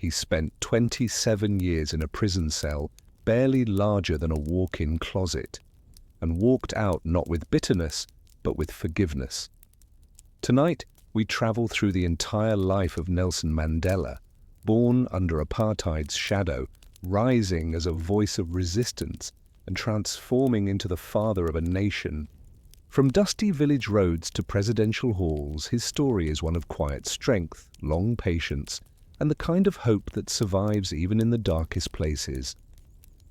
he spent 27 years in a prison cell barely larger than a walk-in closet, and walked out not with bitterness, but with forgiveness. Tonight, we travel through the entire life of Nelson Mandela, born under apartheid's shadow, rising as a voice of resistance, and transforming into the father of a nation. From dusty village roads to presidential halls, his story is one of quiet strength, long patience, and the kind of hope that survives even in the darkest places.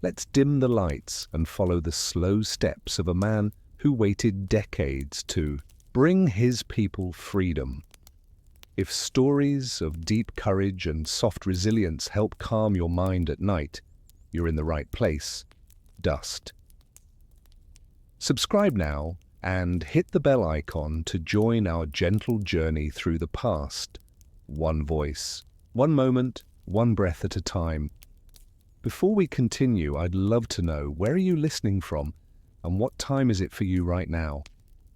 Let's dim the lights and follow the slow steps of a man who waited decades to bring his people freedom. If stories of deep courage and soft resilience help calm your mind at night, you're in the right place. Dust. Subscribe now and hit the bell icon to join our gentle journey through the past. One voice, one moment, one breath at a time. Before we continue, I'd love to know, where are you listening from and what time is it for you right now?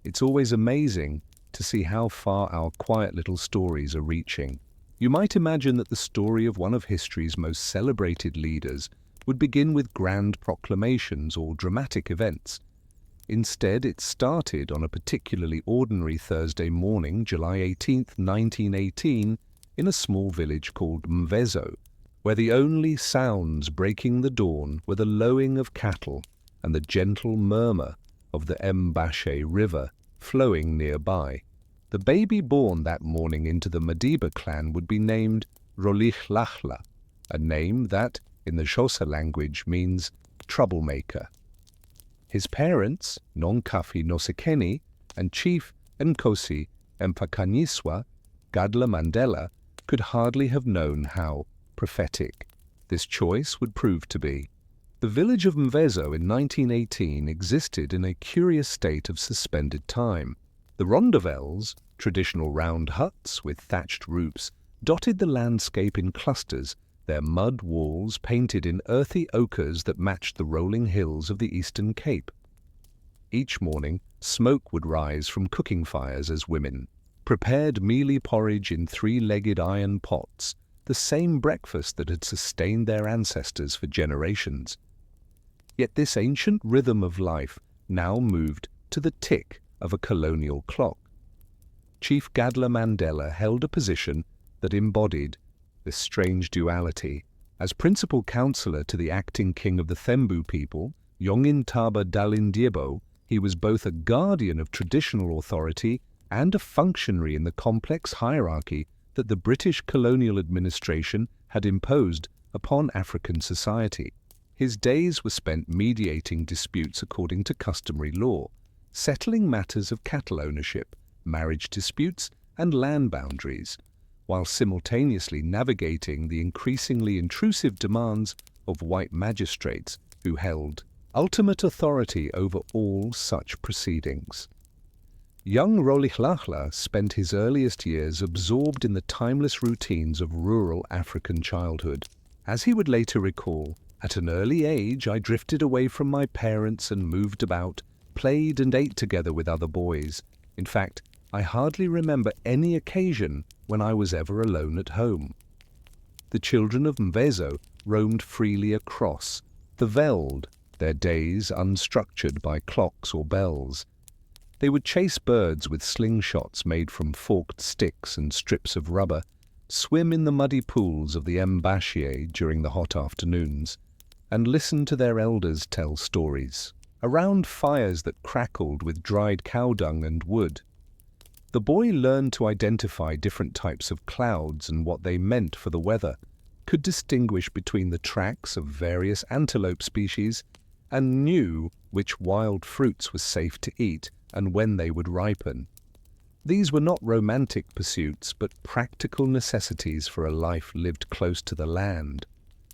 It's always amazing to see how far our quiet little stories are reaching. You might imagine that the story of one of history's most celebrated leaders would begin with grand proclamations or dramatic events. Instead, it started on a particularly ordinary Thursday morning, July 18, 1918, in a small village called Mvezo, where the only sounds breaking the dawn were the lowing of cattle and the gentle murmur of the Mbashe River flowing nearby. The baby born that morning into the Madiba clan would be named Rolihlahla, a name that, in the Xhosa language, means troublemaker. His parents, Nonkafi Nosekeni and Chief Nkosi Mpakanyiswa Gadla Mandela, could hardly have known how prophetic this choice would prove to be. The village of Mvezo in 1918 existed in a curious state of suspended time. The rondavels, traditional round huts with thatched roofs, dotted the landscape in clusters, their mud walls painted in earthy ochres that matched the rolling hills of the Eastern Cape. Each morning, smoke would rise from cooking fires as women prepared mealy porridge in three-legged iron pots, the same breakfast that had sustained their ancestors for generations. Yet this ancient rhythm of life now moved to the tick of a colonial clock. Chief Gadla Mandela held a position that embodied this strange duality. As principal counselor to the acting king of the Thembu people, Yongintaba Dalindyebo, he was both a guardian of traditional authority and a functionary in the complex hierarchy that the British colonial administration had imposed upon African society. His days were spent mediating disputes according to customary law, settling matters of cattle ownership, marriage disputes, and land boundaries, while simultaneously navigating the increasingly intrusive demands of white magistrates who held ultimate authority over all such proceedings. Young Rolihlahla spent his earliest years absorbed in the timeless routines of rural African childhood. As he would later recall, "At an early age I drifted away from my parents and moved about, played and ate together with other boys. In fact, I hardly remember any occasion when I was ever alone at home." The children of Mvezo roamed freely across the veld, their days unstructured by clocks or bells. They would chase birds with slingshots made from forked sticks and strips of rubber, swim in the muddy pools of the Mbashe during the hot afternoons, and listen to their elders tell stories around fires that crackled with dried cow dung and wood. The boy learned to identify different types of clouds and what they meant for the weather, could distinguish between the tracks of various antelope species, and knew which wild fruits were safe to eat and when they would ripen. These were not romantic pursuits, but practical necessities for a life lived close to the land.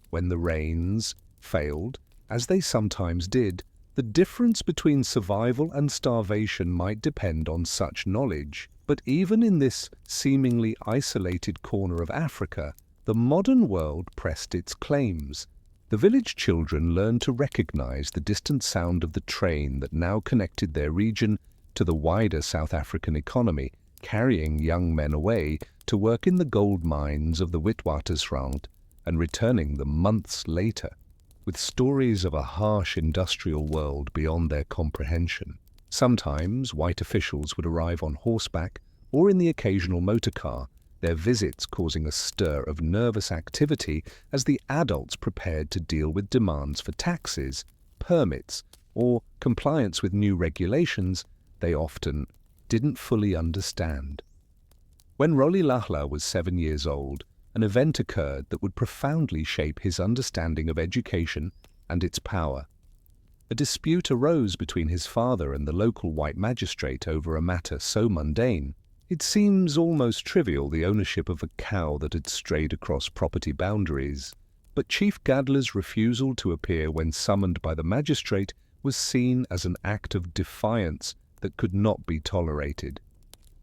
When the rains failed, as they sometimes did, the difference between survival and starvation might depend on such knowledge. But even in this seemingly isolated corner of Africa, the modern world pressed its claims. The village children learned to recognize the distant sound of the train that now connected their region to the wider South African economy, carrying young men away to work in the gold mines of the Witwatersrand. and returning the months later, with stories of a harsh industrial world beyond their comprehension. Sometimes white officials would arrive on horseback or in the occasional motorcar, their visits causing a stir of nervous activity as the adults prepared to deal with demands for taxes, permits, or compliance with new regulations they often didn't fully understand. When Rolihlahla was 7 years old, an event occurred that would profoundly shape his understanding of education and its power. A dispute arose between his father and the local white magistrate over a matter so mundane. It seems almost trivial, the ownership of a cow that had strayed across property boundaries. But Chief Gadla's refusal to appear when summoned by the magistrate was seen as an act of defiance that could not be tolerated.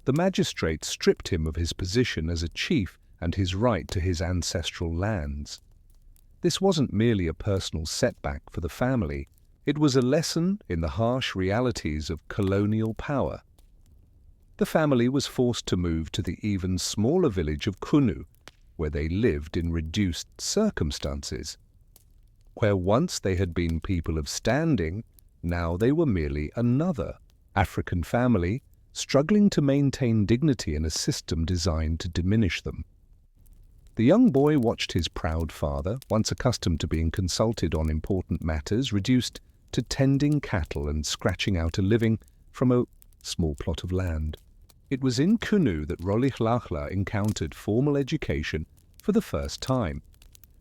The magistrate stripped him of his position as a chief and his right to his ancestral lands. This wasn't merely a personal setback for the family, it was a lesson in the harsh realities of colonial power. The family was forced to move to the even smaller village of Kunu, where they lived in reduced circumstances. Where once they had been people of standing, now they were merely another African family struggling to maintain dignity in a system designed to diminish them. The young boy watched his proud father, once accustomed to being consulted on important matters, reduced to tending cattle and scratching out a living from a small plot of land. It was in Kunu that Rolihlahla encountered formal education for the first time.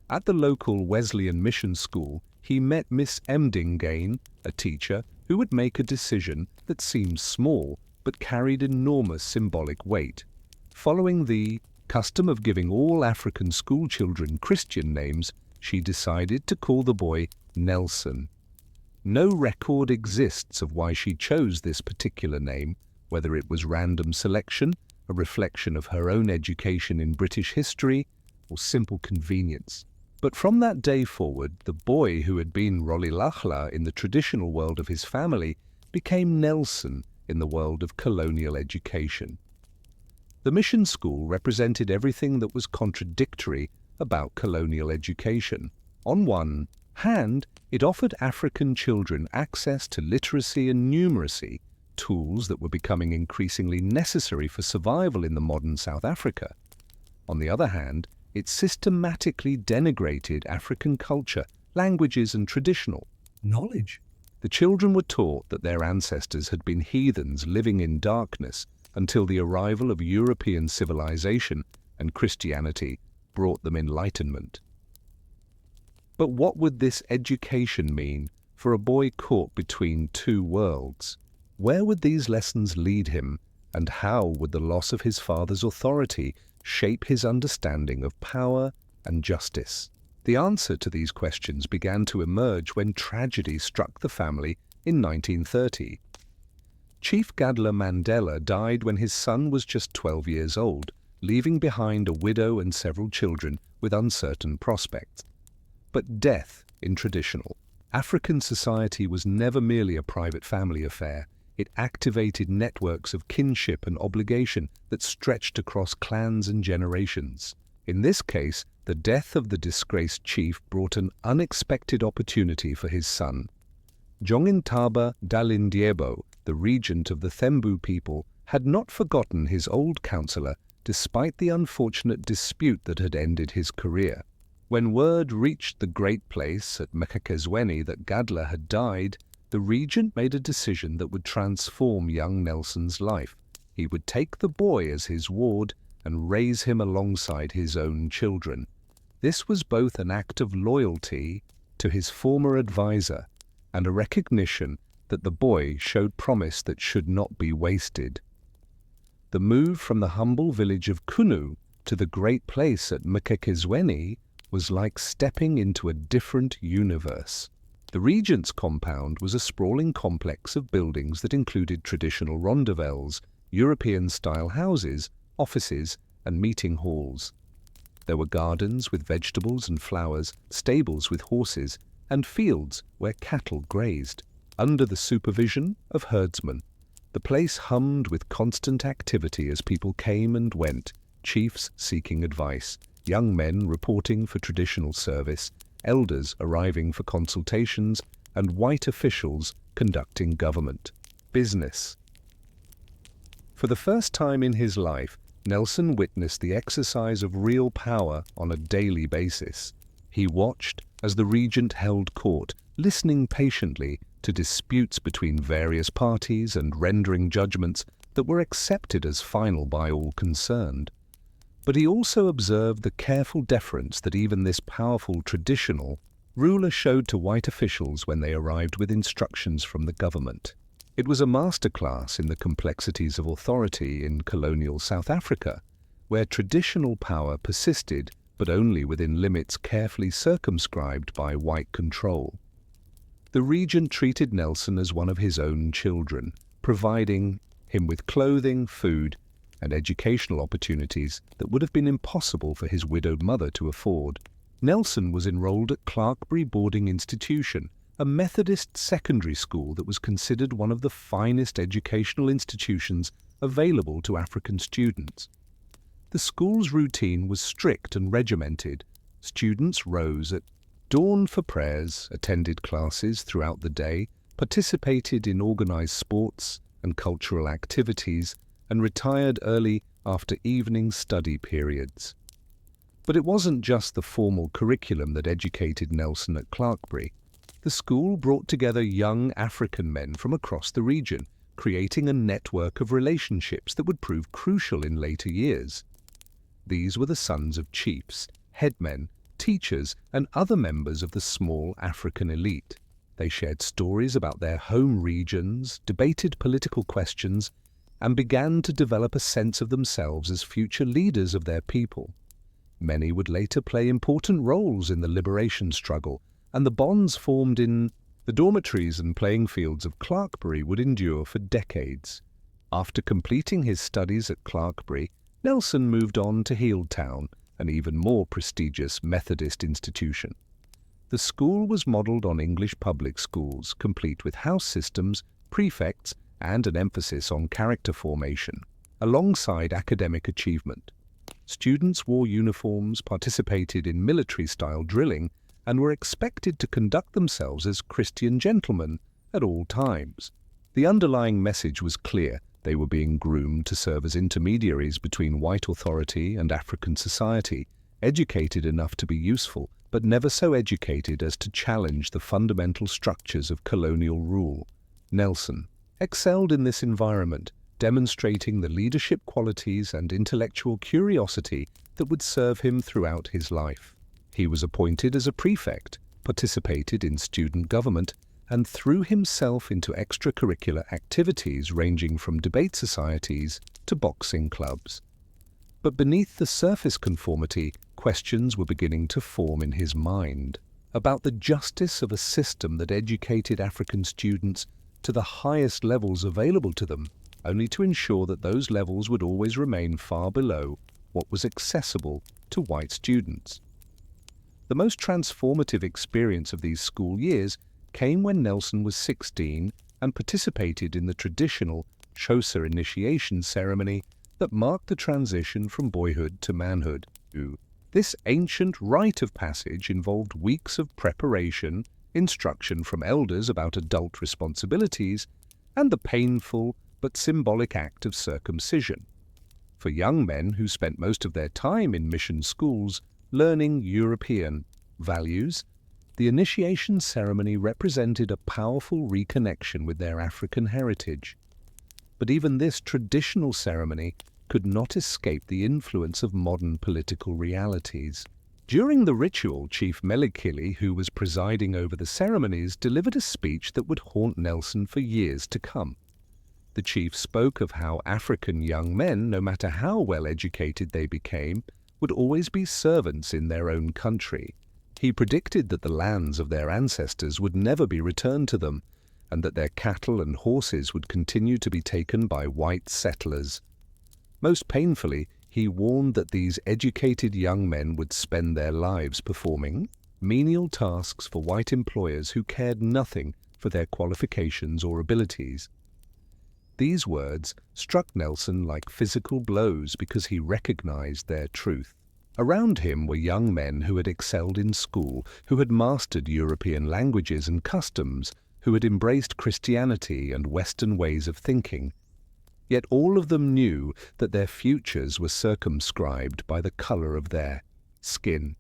At the local Wesleyan mission school, he met Miss Mdingane, a teacher who would make a decision that seemed small but carried enormous symbolic weight. Following the custom of giving all African schoolchildren Christian names, she decided to call the boy Nelson. No record exists of why she chose this particular name, whether it was random selection, a reflection of her own education in British history, or simple convenience. But from that day forward, the boy who had been Rolihlahla in the traditional world of his family became Nelson in the world of colonial education. The mission school represented everything that was contradictory about colonial education. On one hand, it offered African children access to literacy and numeracy, tools that were becoming increasingly necessary for survival in the modern South Africa. On the other hand, it systematically denigrated African culture, languages, and traditional knowledge. The children were taught that their ancestors had been heathens living in darkness until the arrival of European civilization and Christianity brought them enlightenment. But what would this education mean for a boy caught between two worlds? Where would these lessons lead him, and how would the loss of his father's authority shape his understanding of power and justice? The answer to these questions began to emerge when tragedy struck the family in 1930. Chief Gadla Mandela died when his son was just 12 years old, leaving behind a widow and several children with uncertain prospects. But death in traditional African society was never merely a private family affair. It activated networks of kinship and obligation that stretched across clans and generations. In this case, the death of the disgraced chief brought an unexpected opportunity for his son. Jongintaba Dalindyebo, the regent of the Thembu people, had not forgotten his old counselor despite the unfortunate dispute that had ended his career. When word reached the great place at Mekakezweni that Gadla had died, the regent made a decision that would transform young Nelson's life. He would take the boy as his ward and raise him alongside his own children. This was both an act of loyalty to his former advisor and a recognition that the boy showed promise that should not be wasted. The move from the humble village of Kunu to the great place at Mekakezweni was like stepping into a different universe. The regent's compound was a sprawling complex of buildings that included traditional rondavels, European-style houses, offices, and meeting halls. There were gardens with vegetables and flowers, stables with horses, and fields where cattle grazed. Under the supervision of herdsmen, the place hummed with constant activity as people came and went, chiefs seeking advice, young men reporting for traditional service, elders arriving for consultations, and white officials conducting government business. For the first time in his life, Nelson witnessed the exercise of real power on a daily basis. He watched as the regent held court, listening patiently to disputes between various parties and rendering judgments that were accepted as final by all concerned. But he also observed the careful deference that even this powerful traditional ruler showed to white officials when they arrived with instructions from the government. It was a masterclass in the complexities of authority in colonial South Africa, where traditional power persisted but only within limits carefully circumscribed by white control. The regent treated Nelson as one of his own children, providing him with clothing, food, and educational opportunities that would have been impossible for his widowed mother to afford. Nelson was enrolled at Clarkbury Boarding Institution, a Methodist secondary school that was considered one of the finest educational institutions available to African students. The school's routine was strict and regimented. Students rose at dawn for prayers, attended classes throughout the day, participated in organized sports and cultural activities, and retired early after evening study periods. But it wasn't just the formal curriculum that educated Nelson at Clarkbury. The school brought together young African men from across the region, creating a network of relationships that would prove crucial in later years. These were the sons of chiefs, headmen, teachers, and other members of the small African elite. They shared stories about their home regions, debated political questions, and began to develop a sense of themselves as future leaders of their people. Many would later play important roles in the liberation struggle, and the bonds formed in the dormitories and playing fields of Clarkbury would endure for decades. After completing his studies at Clarkbury, Nelson moved on to Healdtown, an even more prestigious Methodist institution. The school was modelled on English public schools, complete with house systems, prefects, and an emphasis on character formation, alongside academic achievement. Students wore uniforms, participated in military-style drilling, and were expected to conduct themselves as Christian gentlemen at all times. The underlying message was clear. They were being groomed to serve as intermediaries between white authority and African society, educated enough to be useful, but never so educated as to challenge the fundamental structures of colonial rule. Nelson excelled in this environment, demonstrating the leadership qualities and intellectual curiosity that would serve him throughout his life. He was appointed as a prefect, participated in student government, and threw himself into extracurricular activities ranging from debate societies to boxing clubs. But beneath the surface conformity, questions were beginning to form in his mind about the justice of a system that educated African students to the highest levels available to them, only to ensure that those levels would always remain far below what was accessible to white students. The most transformative experience of these school years came when Nelson was 16 and participated in the traditional Xhosa initiation ceremony that marked the transition from boyhood to manhood. This ancient rite of passage involved weeks of preparation, instruction from elders about adult responsibilities, and the painful but symbolic act of circumcision. For young men who spent most of their time in mission schools learning European values, the initiation ceremony represented a powerful reconnection with their African heritage. But even this traditional ceremony could not escape the influence of modern political realities. During the ritual, Chief Melikili, who was presiding over the ceremonies, delivered a speech that would haunt Nelson for years to come. The chief spoke of how African young men, no matter how well educated they became, would always be servants in their own country. He predicted that the lands of their ancestors would never be returned to them, and that their cattle and horses would continue to be taken by white settlers. Most painfully, he warned that these educated young men would spend their lives performing menial tasks for white employers who cared nothing for their qualifications or abilities. These words struck Nelson like physical blows because he recognized their truth. Around him were young men who had excelled in school, who had mastered European languages and customs, who had embraced Christianity and Western ways of thinking. Yet all of them knew that their futures were circumscribed by the color of their skin.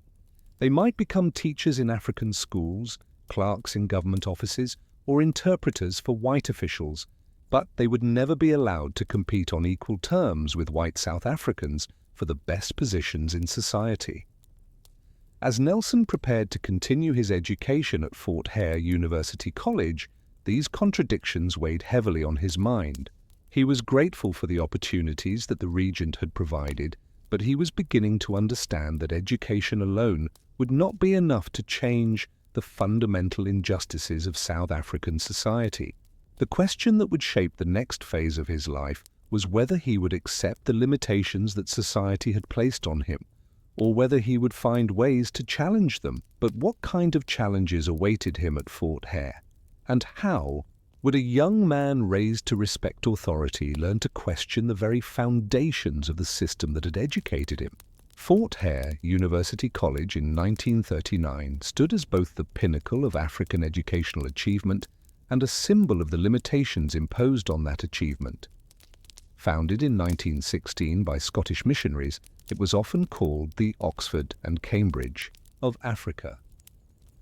They might become teachers in African schools, clerks in government offices, or interpreters for white officials, but they would never be allowed to compete on equal terms with white South Africans for the best positions in society. As Nelson prepared to continue his education at Fort Hare University College, these contradictions weighed heavily on his mind. He was grateful for the opportunities that the Regent had provided, but he was beginning to understand that education alone would not be enough to change the fundamental injustices of South African society. The question that would shape the next phase of his life was whether he would accept the limitations that society had placed on him, or whether he would find ways to challenge them. But what kind of challenges awaited him at Fort Hare? And how would a young man raised to respect authority learn to question the very foundations of the system that had educated him? Fort Hare University College in 1939 stood as both the pinnacle of African educational achievement and a symbol of the limitations imposed on that achievement. Founded in 1916 by Scottish missionaries, it was often called the Oxford and Cambridge of Africa,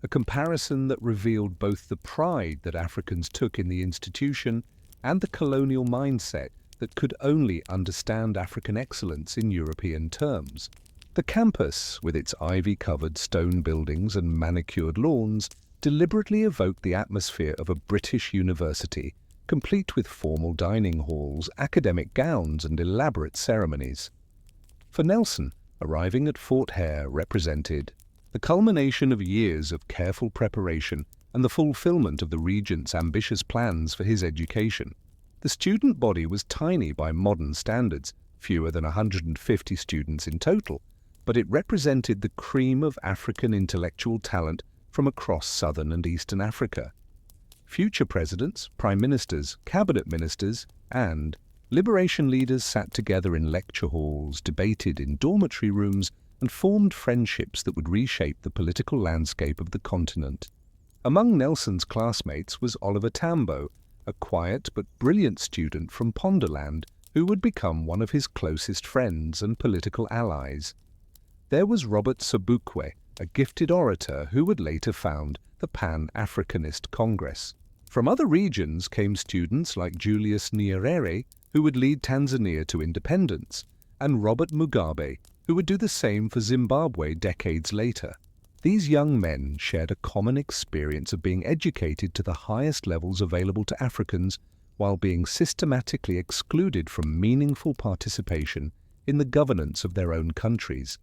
a comparison that revealed both the pride that Africans took in the institution and the colonial mindset that could only understand African excellence in European terms. The campus, with its ivy-covered stone buildings and manicured lawns, deliberately evoked the atmosphere of a British university, complete with formal dining halls, academic gowns, and elaborate ceremonies. For Nelson, arriving at Fort Hare represented the culmination of years of careful preparation and the fulfillment of the Regent's ambitious plans for his education. The student body was tiny by modern standards, fewer than 150 students in total, but it represented the cream of African intellectual talent from across southern and eastern Africa. Future presidents, prime ministers, cabinet ministers, and liberation leaders sat together in lecture halls, debated in dormitory rooms, and formed friendships that would reshape the political landscape of the continent. Among Nelson's classmates was Oliver Tambo, a quiet but brilliant student from Ponderland who would become one of his closest friends and political allies. There was Robert Sobukwe, a gifted orator who would later found the Pan-Africanist Congress. From other regions came students like Julius Nyerere, who would lead Tanzania to independence, and Robert Mugabe, who would do the same for Zimbabwe decades later. These young men shared a common experience of being educated to the highest levels available to Africans while being systematically excluded from meaningful participation in the governance of their own countries.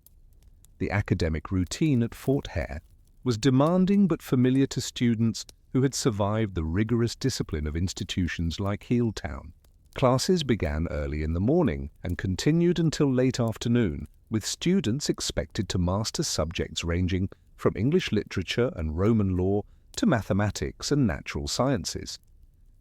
The academic routine at Fort Hare was demanding but familiar to students who had survived the rigorous discipline of institutions like Heeltown. Classes began early in the morning and continued until late afternoon, with students expected to master subjects ranging from English literature and Roman law to mathematics and natural sciences.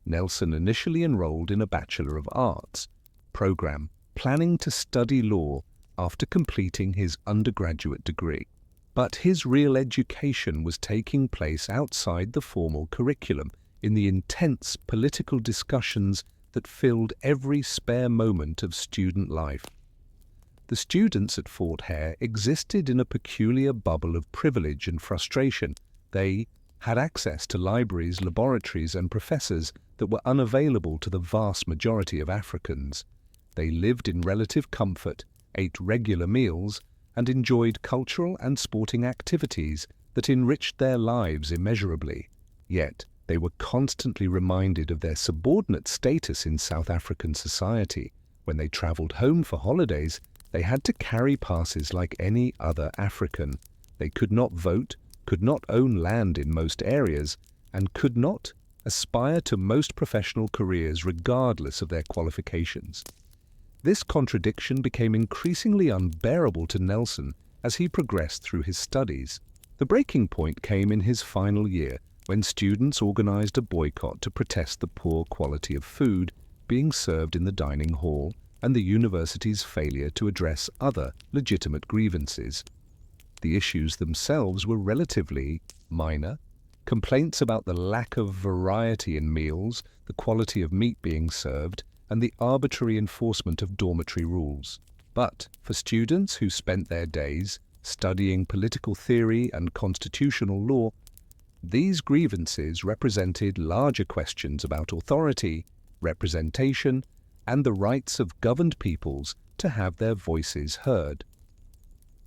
Nelson initially enrolled in a Bachelor of Arts program, planning to study law after completing his undergraduate degree. But his real education was taking place outside the formal curriculum, in the intense political discussions that filled every spare moment of student life. The students at Fort Hare existed in a peculiar bubble of privilege and frustration. They had access to libraries, laboratories, and professors that were unavailable to the vast majority of Africans. They lived in relative comfort, ate regular meals, and enjoyed cultural and sporting activities that enriched their lives immeasurably. Yet, they were constantly reminded of their subordinate status in South African society. When they traveled home for holidays, they had to carry passes like any other African. They could not vote, could not own land in most areas, and could not aspire to most professional careers regardless of their qualifications. This contradiction became increasingly unbearable to Nelson as he progressed through his studies. The breaking point came in his final year, when students organized a boycott to protest the poor quality of food being served in the dining hall and the university's failure to address other legitimate grievances. The issues themselves were relatively minor. Complaints about the lack of variety in meals, the quality of meat being served, and the arbitrary enforcement of dormitory rules. But for students who spent their days studying political theory and constitutional law, these grievances represented larger questions about authority, representation, and the rights of governed peoples to have their voices heard.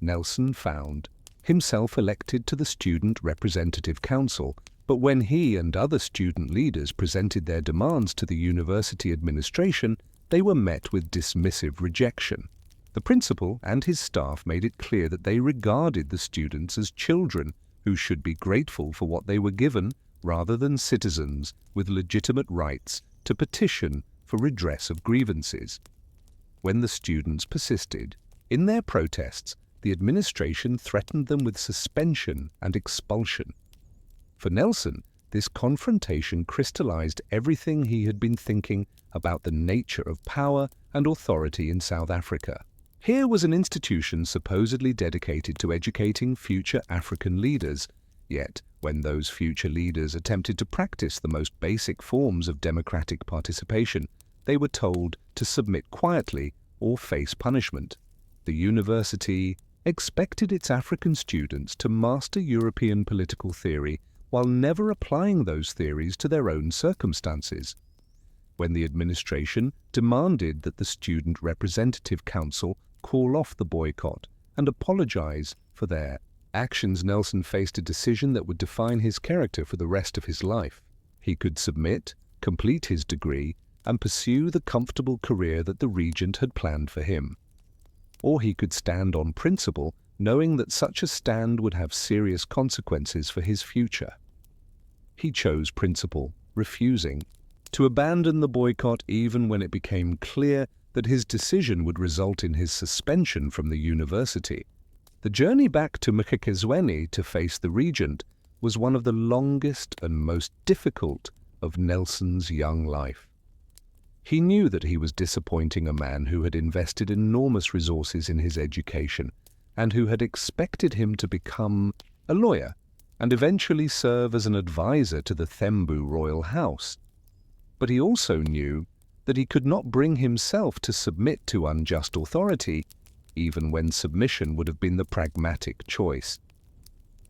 Nelson found himself elected to the Student Representative Council, but when he and other student leaders presented their demands to the university administration, they were met with dismissive rejection. The principal and his staff made it clear that they regarded the students as children who should be grateful for what they were given rather than citizens with legitimate rights to petition for redress of grievances. When the students persisted in their protests, the administration threatened them with suspension and expulsion. For Nelson, this confrontation crystallized everything he had been thinking about the nature of power and authority in South Africa. Here was an institution supposedly dedicated to educating future African leaders, yet when those future leaders attempted to practice the most basic forms of democratic participation, they were told to submit quietly or face punishment. The university expected its African students to master European political theory while never applying those theories to their own circumstances. When the administration demanded that the Student Representative Council call off the boycott and apologize for their actions, Nelson faced a decision that would define his character for the rest of his life. He could submit, complete his degree, and pursue the comfortable career that the regent had planned for him. Or he could stand on principle, knowing that such a stand would have serious consequences for his future. He chose principle, refusing to abandon the boycott even when it became clear that his decision would result in his suspension from the university. The journey back to Mqhekezweni to face the regent was one of the longest and most difficult of Nelson's young life. He knew that he was disappointing a man who had invested enormous resources in his education and who had expected him to become a lawyer and eventually serve as an advisor to the Thembu royal house. But he also knew that he could not bring himself to submit to unjust authority, even when submission would have been the pragmatic choice.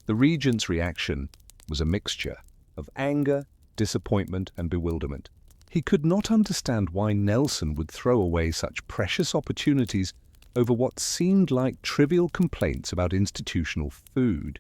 The regent's reaction was a mixture of anger, disappointment, and bewilderment. He could not understand why Nelson would throw away such precious opportunities over what seemed like trivial complaints about institutional food.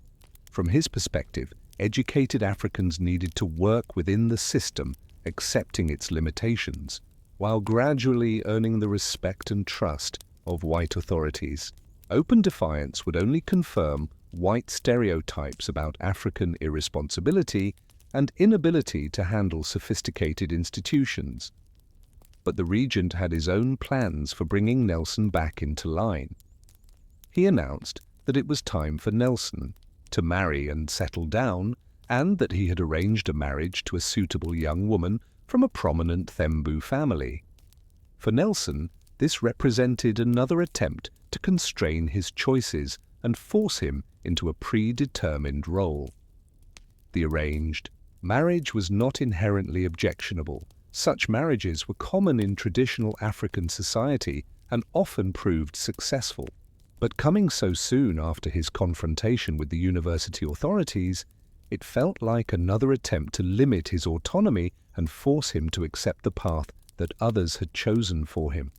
From his perspective, educated Africans needed to work within the system, accepting its limitations, while gradually earning the respect and trust of white authorities. Open defiance would only confirm white stereotypes about African irresponsibility and inability to handle sophisticated institutions. But the regent had his own plans for bringing Nelson back into line. He announced that it was time for Nelson to marry and settle down, and that he had arranged a marriage to a suitable young woman from a prominent Thembu family. For Nelson, this represented another attempt to constrain his choices and force him into a predetermined role. The arranged marriage was not inherently objectionable. Such marriages were common in traditional African society and often proved successful. But coming so soon after his confrontation with the university authorities, it felt like another attempt to limit his autonomy and force him to accept the path that others had chosen for him.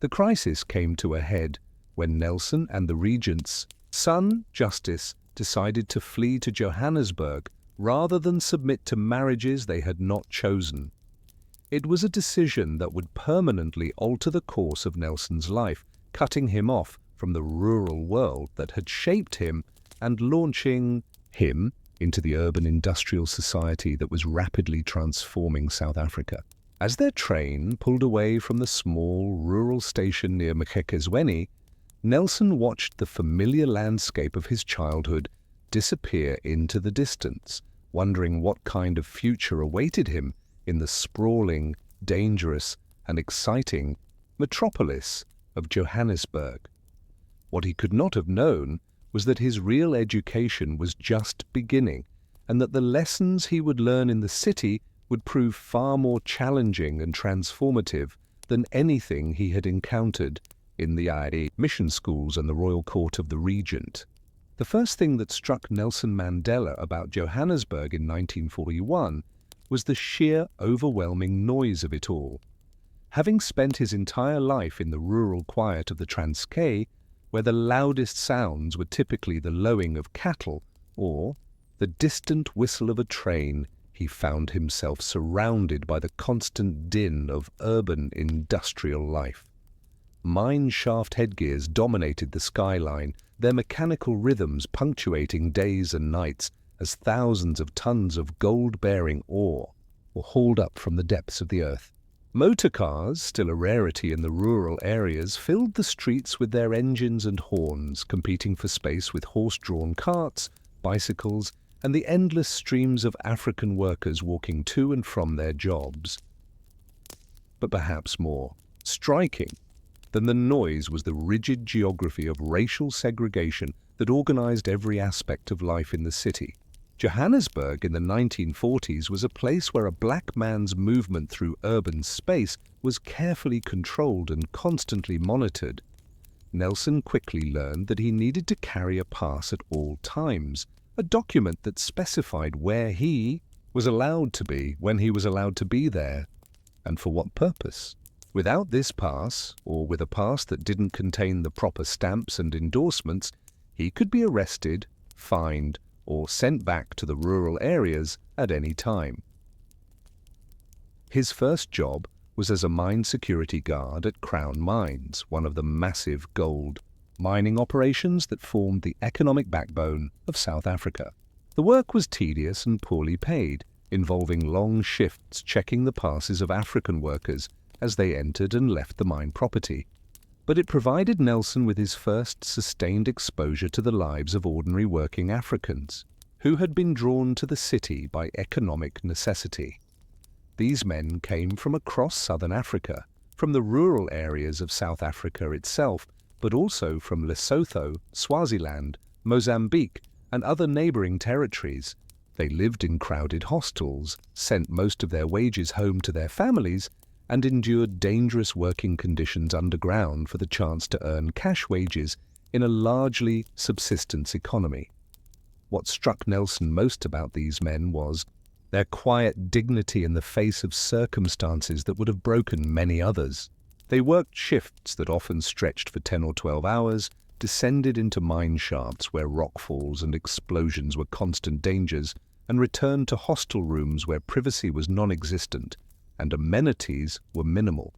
The crisis came to a head when Nelson and the regent's son, Justice, decided to flee to Johannesburg rather than submit to marriages they had not chosen. It was a decision that would permanently alter the course of Nelson's life, cutting him off from the rural world that had shaped him and launching him into the urban industrial society that was rapidly transforming South Africa. As their train pulled away from the small rural station near Mqhekezweni, Nelson watched the familiar landscape of his childhood disappear into the distance, wondering what kind of future awaited him in the sprawling, dangerous, and exciting metropolis of Johannesburg. What he could not have known was that his real education was just beginning, and that the lessons he would learn in the city would prove far more challenging and transformative than anything he had encountered in the IA mission schools and the royal court of the regent. The first thing that struck Nelson Mandela about Johannesburg in 1941 was the sheer overwhelming noise of it all. Having spent his entire life in the rural quiet of the Transkei, where the loudest sounds were typically the lowing of cattle or the distant whistle of a train, he found himself surrounded by the constant din of urban industrial life. Mine shaft headgears dominated the skyline, their mechanical rhythms punctuating days and nights as thousands of tons of gold-bearing ore were hauled up from the depths of the earth. Motor cars, still a rarity in the rural areas, filled the streets with their engines and horns, competing for space with horse-drawn carts, bicycles, and the endless streams of African workers walking to and from their jobs. But perhaps more striking than the noise was the rigid geography of racial segregation that organized every aspect of life in the city. Johannesburg in the 1940s was a place where a black man's movement through urban space was carefully controlled and constantly monitored. Nelson quickly learned that he needed to carry a pass at all times, a document that specified where he was allowed to be, when he was allowed to be there, and for what purpose. Without this pass, or with a pass that didn't contain the proper stamps and endorsements, he could be arrested, fined, or sent back to the rural areas at any time. His first job was as a mine security guard at Crown Mines, one of the massive gold mining operations that formed the economic backbone of South Africa. The work was tedious and poorly paid, involving long shifts checking the passes of African workers as they entered and left the mine property. But it provided Nelson with his first sustained exposure to the lives of ordinary working Africans, who had been drawn to the city by economic necessity. These men came from across southern Africa, from the rural areas of South Africa itself, but also from Lesotho, Swaziland, Mozambique, and other neighboring territories. They lived in crowded hostels, sent most of their wages home to their families, and endured dangerous working conditions underground for the chance to earn cash wages in a largely subsistence economy. What struck Nelson most about these men was their quiet dignity in the face of circumstances that would have broken many others. They worked shifts that often stretched for 10 or 12 hours, descended into mine shafts where rockfalls and explosions were constant dangers, and returned to hostel rooms where privacy was non-existent and amenities were minimal.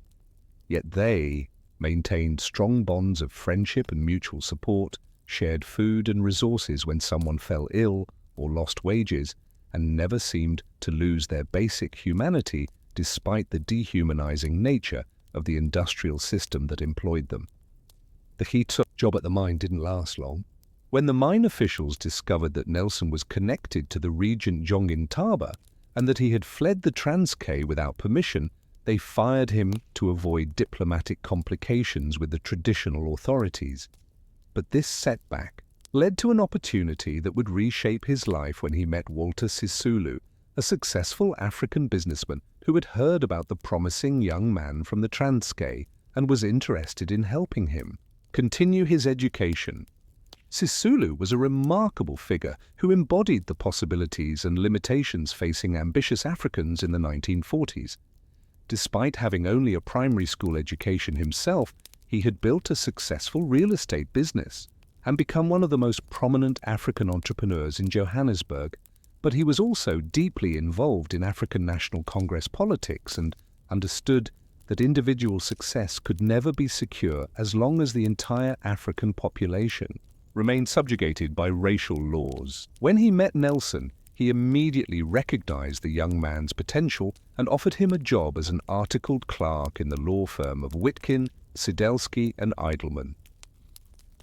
Yet they maintained strong bonds of friendship and mutual support, shared food and resources when someone fell ill or lost wages, and never seemed to lose their basic humanity despite the dehumanizing nature of the industrial system that employed them. The Hito job at the mine didn't last long. When the mine officials discovered that Nelson was connected to the regent Jongintaba and that he had fled the Transkei without permission, they fired him to avoid diplomatic complications with the traditional authorities. But this setback led to an opportunity that would reshape his life when he met Walter Sisulu, a successful African businessman who had heard about the promising young man from the Transkei and was interested in helping him continue his education. Sisulu was a remarkable figure who embodied the possibilities and limitations facing ambitious Africans in the 1940s. Despite having only a primary school education himself, he had built a successful real estate business and become one of the most prominent African entrepreneurs in Johannesburg. But he was also deeply involved in African National Congress politics and understood that individual success could never be secure as long as the entire African population remained subjugated by racial laws. When he met Nelson, he immediately recognized the young man's potential and offered him a job as an articled clerk in the law firm of Witkin, Sidelsky and Eidelman.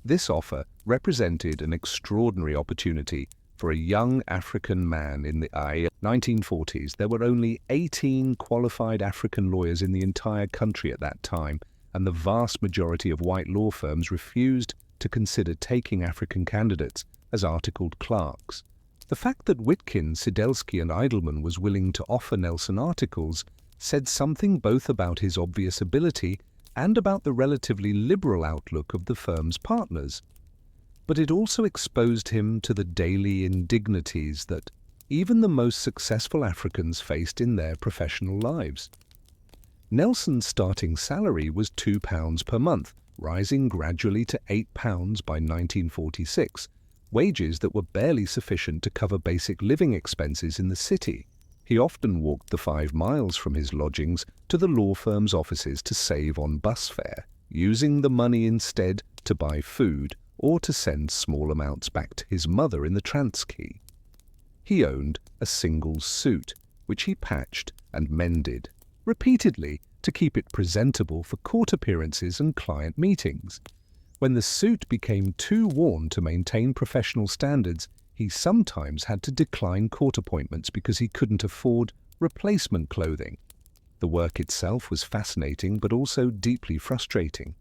This offer represented an extraordinary opportunity for a young African man in the 1940s. There were only 18 qualified African lawyers in the entire country at that time, and the vast majority of white law firms refused to consider taking African candidates as articled clerks. The fact that Witkin, Sidelsky, and Eidelman was willing to offer Nelson articles said something both about his obvious ability and about the relatively liberal outlook of the firm's partners. But it also exposed him to the daily indignities that even the most successful Africans faced in their professional lives. Nelson's starting salary was £2 per month, rising gradually to £8 by 1946, wages that were barely sufficient to cover basic living expenses in the city. He often walked the 5 miles from his lodgings to the law firm's offices to save on bus fare, using the money instead to buy food or to send small amounts back to his mother in the Transkei. He owned a single suit, which he patched and mended repeatedly to keep it presentable for court appearances and client meetings. When the suit became too worn to maintain professional standards, he sometimes had to decline court appointments because he couldn't afford replacement clothing. The work itself was fascinating but also deeply frustrating.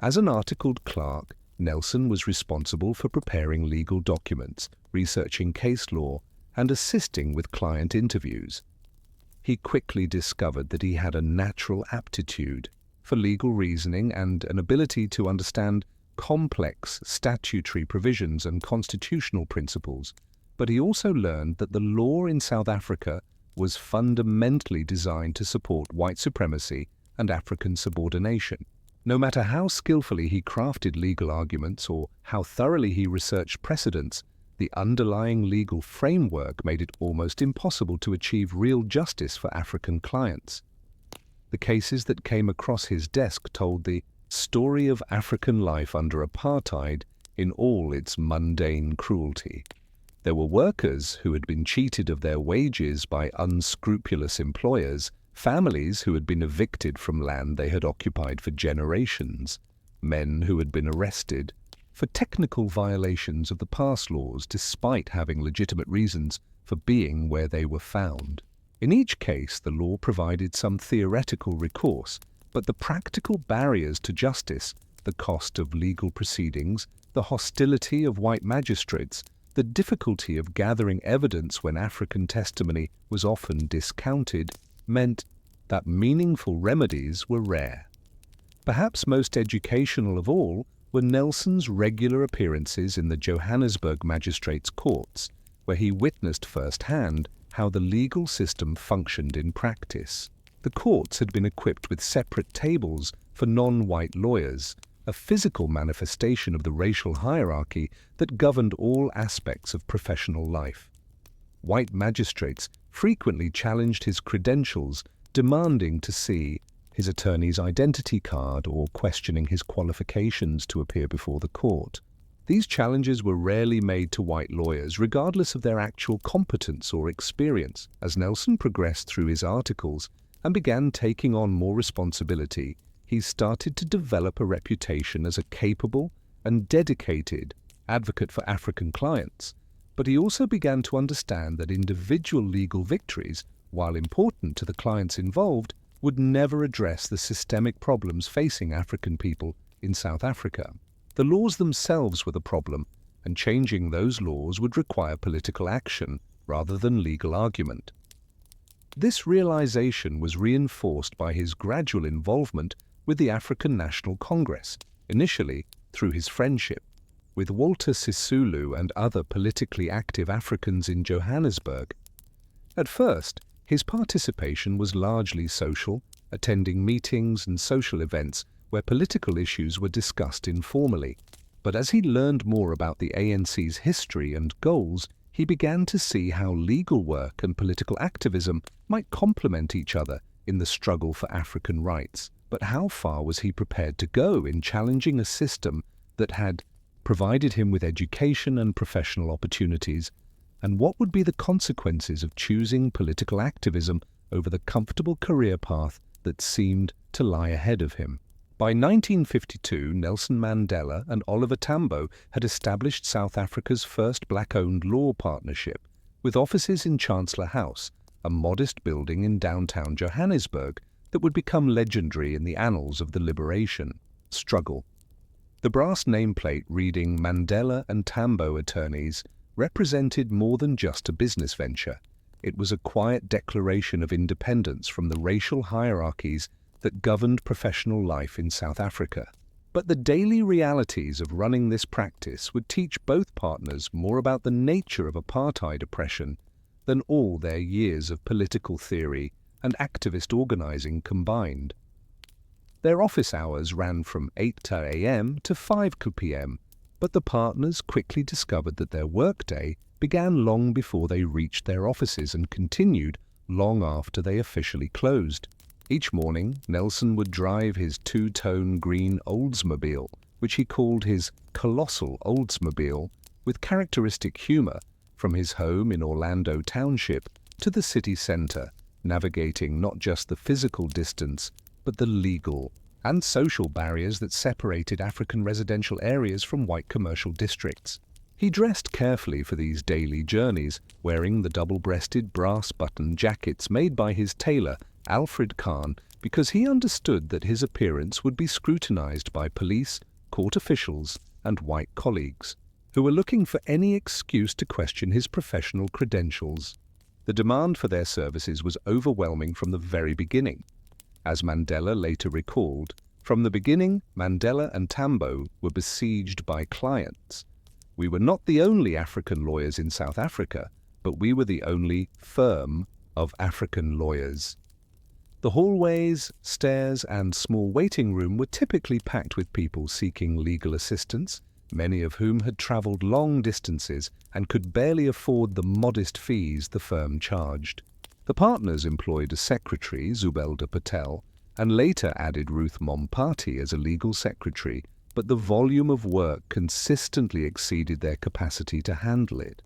As an articled clerk, Nelson was responsible for preparing legal documents, researching case law, and assisting with client interviews. He quickly discovered that he had a natural aptitude for legal reasoning and an ability to understand complex statutory provisions and constitutional principles, but he also learned that the law in South Africa was fundamentally designed to support white supremacy and African subordination. No matter how skillfully he crafted legal arguments or how thoroughly he researched precedents, the underlying legal framework made it almost impossible to achieve real justice for African clients. The cases that came across his desk told the story of African life under apartheid in all its mundane cruelty. There were workers who had been cheated of their wages by unscrupulous employers, families who had been evicted from land they had occupied for generations, men who had been arrested for technical violations of the pass laws despite having legitimate reasons for being where they were found. In each case, the law provided some theoretical recourse, but the practical barriers to justice, the cost of legal proceedings, the hostility of white magistrates, the difficulty of gathering evidence when African testimony was often discounted, meant that meaningful remedies were rare. Perhaps most educational of all were Nelson's regular appearances in the Johannesburg magistrates' courts, where he witnessed firsthand how the legal system functioned in practice. The courts had been equipped with separate tables for non-white lawyers, a physical manifestation of the racial hierarchy that governed all aspects of professional life. White magistrates frequently challenged his credentials, demanding to see his attorney's identity card or questioning his qualifications to appear before the court. These challenges were rarely made to white lawyers, regardless of their actual competence or experience. As Nelson progressed through his articles and began taking on more responsibility, he started to develop a reputation as a capable and dedicated advocate for African clients. But he also began to understand that individual legal victories, while important to the clients involved, would never address the systemic problems facing African people in South Africa. The laws themselves were the problem, and changing those laws would require political action rather than legal argument. This realization was reinforced by his gradual involvement with the African National Congress, initially through his friendship with Walter Sisulu and other politically active Africans in Johannesburg. At first, his participation was largely social, attending meetings and social events where political issues were discussed informally. But as he learned more about the ANC's history and goals, he began to see how legal work and political activism might complement each other in the struggle for African rights. But how far was he prepared to go in challenging a system that had provided him with education and professional opportunities, and what would be the consequences of choosing political activism over the comfortable career path that seemed to lie ahead of him? By 1952, Nelson Mandela and Oliver Tambo had established South Africa's first black-owned law partnership, with offices in Chancellor House, a modest building in downtown Johannesburg that would become legendary in the annals of the liberation struggle. The brass nameplate reading Mandela and Tambo attorneys represented more than just a business venture. It was a quiet declaration of independence from the racial hierarchies that governed professional life in South Africa. But the daily realities of running this practice would teach both partners more about the nature of apartheid oppression than all their years of political theory and activist organizing combined. Their office hours ran from 8 a.m. to 5 p.m., but the partners quickly discovered that their workday began long before they reached their offices and continued long after they officially closed. Each morning, Nelson would drive his two-tone green Oldsmobile, which he called his colossal Oldsmobile, with characteristic humor, from his home in Orlando Township to the city center, navigating not just the physical distance, but the legal and social barriers that separated African residential areas from white commercial districts. He dressed carefully for these daily journeys, wearing the double-breasted brass-button jackets made by his tailor, Alfred Kahn, because he understood that his appearance would be scrutinized by police, court officials, and white colleagues, who were looking for any excuse to question his professional credentials. The demand for their services was overwhelming from the very beginning. As Mandela later recalled, from the beginning, Mandela and Tambo were besieged by clients. We were not the only African lawyers in South Africa, but we were the only firm of African lawyers. The hallways, stairs, and small waiting room were typically packed with people seeking legal assistance, many of whom had traveled long distances and could barely afford the modest fees the firm charged. The partners employed a secretary, Zubelda Patel, and later added Ruth Mompati as a legal secretary, but the volume of work consistently exceeded their capacity to handle it.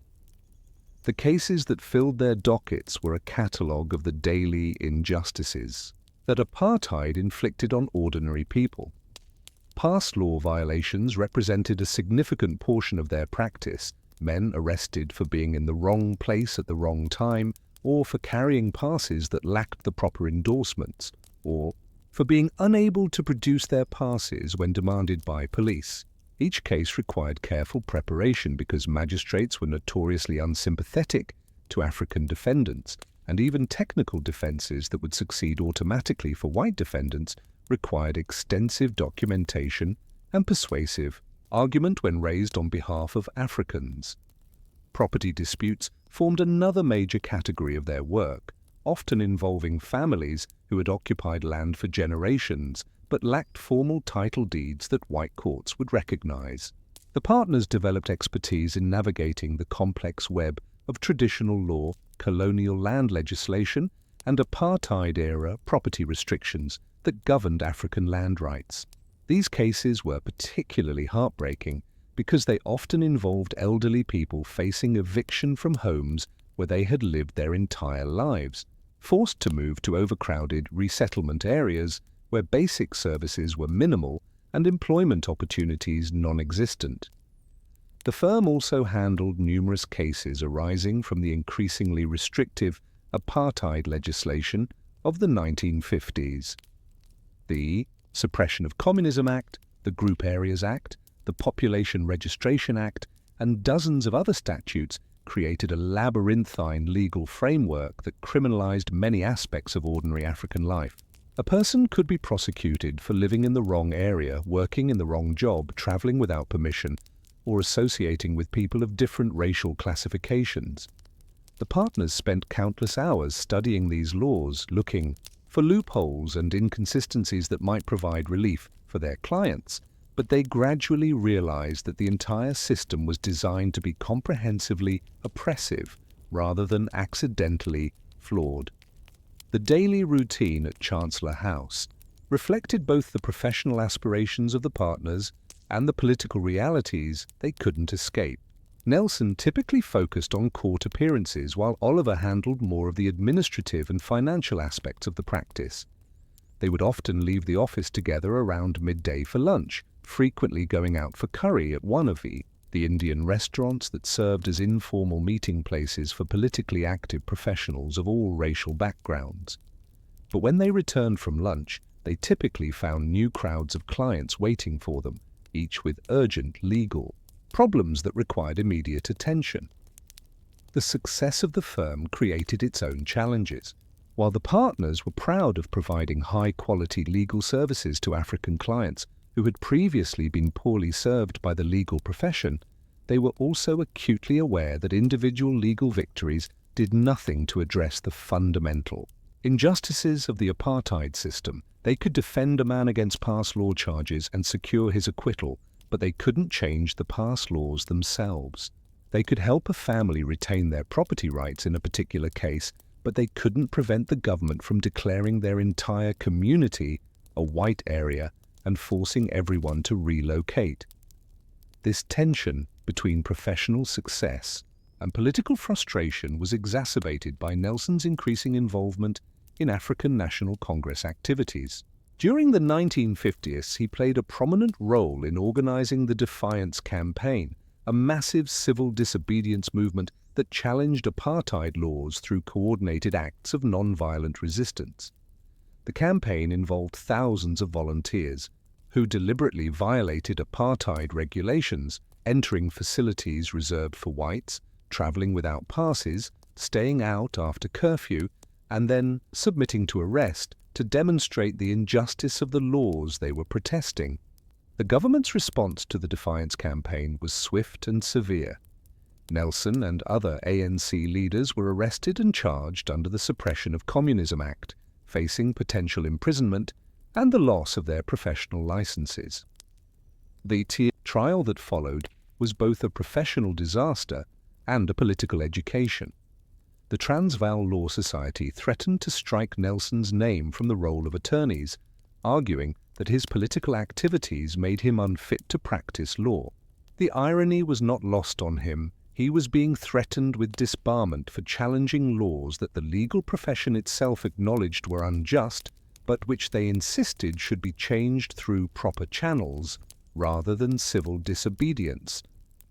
The cases that filled their dockets were a catalogue of the daily injustices that apartheid inflicted on ordinary people. Past law violations represented a significant portion of their practice, men arrested for being in the wrong place at the wrong time, or for carrying passes that lacked the proper endorsements, or for being unable to produce their passes when demanded by police. Each case required careful preparation because magistrates were notoriously unsympathetic to African defendants, and even technical defenses that would succeed automatically for white defendants required extensive documentation and persuasive argument when raised on behalf of Africans. Property disputes formed another major category of their work, often involving families who had occupied land for generations but lacked formal title deeds that white courts would recognize. The partners developed expertise in navigating the complex web of traditional law, colonial land legislation, and apartheid-era property restrictions that governed African land rights. These cases were particularly heartbreaking because they often involved elderly people facing eviction from homes where they had lived their entire lives, forced to move to overcrowded resettlement areas where basic services were minimal and employment opportunities non-existent. The firm also handled numerous cases arising from the increasingly restrictive apartheid legislation of the 1950s. The Suppression of Communism Act, the Group Areas Act, the Population Registration Act, and dozens of other statutes created a labyrinthine legal framework that criminalized many aspects of ordinary African life. A person could be prosecuted for living in the wrong area, working in the wrong job, traveling without permission, or associating with people of different racial classifications. The partners spent countless hours studying these laws, looking for loopholes and inconsistencies that might provide relief for their clients, but they gradually realized that the entire system was designed to be comprehensively oppressive rather than accidentally flawed. The daily routine at Chancellor House reflected both the professional aspirations of the partners and the political realities they couldn't escape. Nelson typically focused on court appearances, while Oliver handled more of the administrative and financial aspects of the practice. They would often leave the office together around midday for lunch, frequently going out for curry at one of the Indian restaurants that served as informal meeting places for politically active professionals of all racial backgrounds. But when they returned from lunch, they typically found new crowds of clients waiting for them, each with urgent legal problems that required immediate attention. The success of the firm created its own challenges. While the partners were proud of providing high-quality legal services to African clients who had previously been poorly served by the legal profession, they were also acutely aware that individual legal victories did nothing to address the fundamental injustices of the apartheid system. They could defend a man against past law charges and secure his acquittal, but they couldn't change the past laws themselves. They could help a family retain their property rights in a particular case, but they couldn't prevent the government from declaring their entire community a white area and forcing everyone to relocate. This tension between professional success and political frustration was exacerbated by Nelson's increasing involvement in African National Congress activities. During the 1950s, he played a prominent role in organizing the Defiance Campaign, a massive civil disobedience movement that challenged apartheid laws through coordinated acts of non-violent resistance. The campaign involved thousands of volunteers who deliberately violated apartheid regulations, entering facilities reserved for whites, traveling without passes, staying out after curfew, and then submitting to arrest to demonstrate the injustice of the laws they were protesting. The government's response to the Defiance Campaign was swift and severe. Nelson and other ANC leaders were arrested and charged under the Suppression of Communism Act, facing potential imprisonment and the loss of their professional licenses. The trial that followed was both a professional disaster and a political education. The Transvaal Law Society threatened to strike Nelson's name from the roll of attorneys, arguing that his political activities made him unfit to practice law. The irony was not lost on him. He was being threatened with disbarment for challenging laws that the legal profession itself acknowledged were unjust, but which they insisted should be changed through proper channels rather than civil disobedience.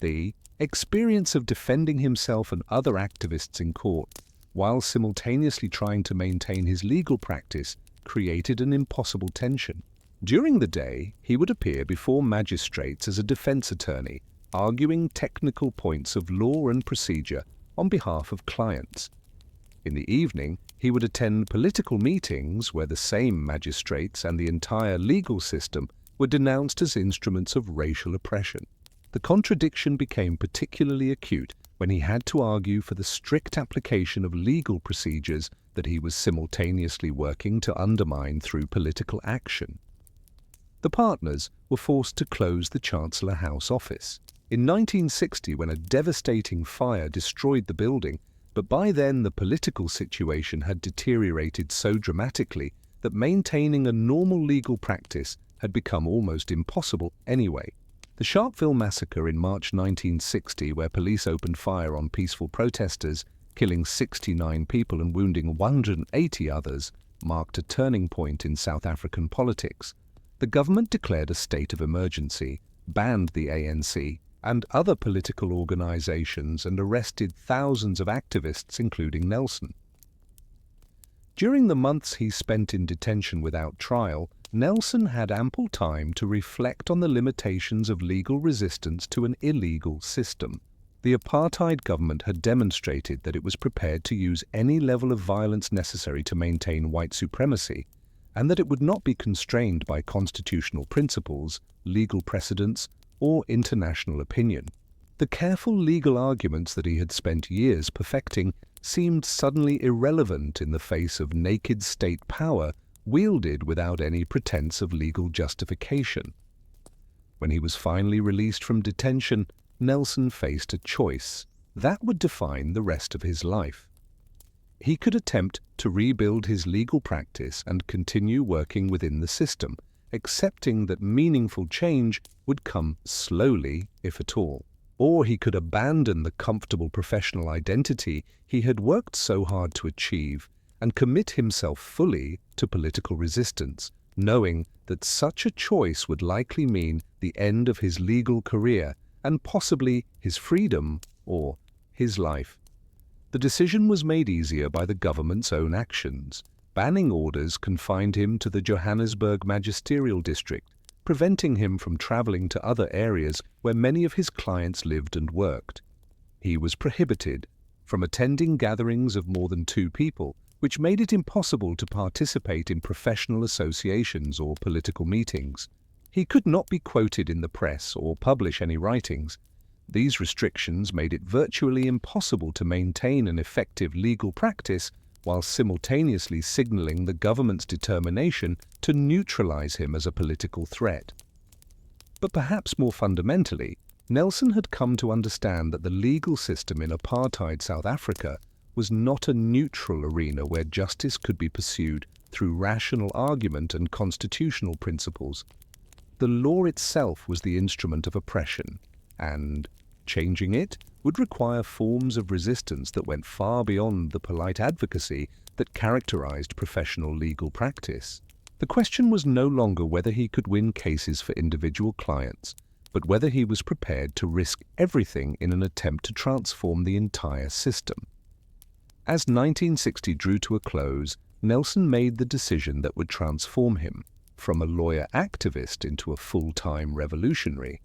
The experience of defending himself and other activists in court, while simultaneously trying to maintain his legal practice, created an impossible tension. During the day, he would appear before magistrates as a defense attorney, arguing technical points of law and procedure on behalf of clients. In the evening, he would attend political meetings where the same magistrates and the entire legal system were denounced as instruments of racial oppression. The contradiction became particularly acute when he had to argue for the strict application of legal procedures that he was simultaneously working to undermine through political action. The partners were forced to close the Chancellor House office in 1960 when a devastating fire destroyed the building, but by then the political situation had deteriorated so dramatically that maintaining a normal legal practice had become almost impossible anyway. The Sharpeville massacre in March 1960, where police opened fire on peaceful protesters, killing 69 people and wounding 180 others, marked a turning point in South African politics. The government declared a state of emergency, banned the ANC and other political organizations, and arrested thousands of activists, including Nelson. During the months he spent in detention without trial, Nelson had ample time to reflect on the limitations of legal resistance to an illegal system. The apartheid government had demonstrated that it was prepared to use any level of violence necessary to maintain white supremacy, and that it would not be constrained by constitutional principles, legal precedents, or international opinion. The careful legal arguments that he had spent years perfecting seemed suddenly irrelevant in the face of naked state power wielded without any pretense of legal justification. When he was finally released from detention, Nelson faced a choice that would define the rest of his life. He could attempt to rebuild his legal practice and continue working within the system, accepting that meaningful change would come slowly, if at all. Or he could abandon the comfortable professional identity he had worked so hard to achieve and commit himself fully to political resistance, knowing that such a choice would likely mean the end of his legal career and possibly his freedom or his life. The decision was made easier by the government's own actions. Banning orders confined him to the Johannesburg magisterial district, preventing him from traveling to other areas where many of his clients lived and worked. He was prohibited from attending gatherings of more than 2 people, which made it impossible to participate in professional associations or political meetings. He could not be quoted in the press or publish any writings. These restrictions made it virtually impossible to maintain an effective legal practice while simultaneously signaling the government's determination to neutralize him as a political threat. But perhaps more fundamentally, Nelson had come to understand that the legal system in apartheid South Africa was not a neutral arena where justice could be pursued through rational argument and constitutional principles. The law itself was the instrument of oppression, and changing it would require forms of resistance that went far beyond the polite advocacy that characterized professional legal practice. The question was no longer whether he could win cases for individual clients, but whether he was prepared to risk everything in an attempt to transform the entire system. As 1960 drew to a close, Nelson made the decision that would transform him from a lawyer activist into a full-time revolutionary.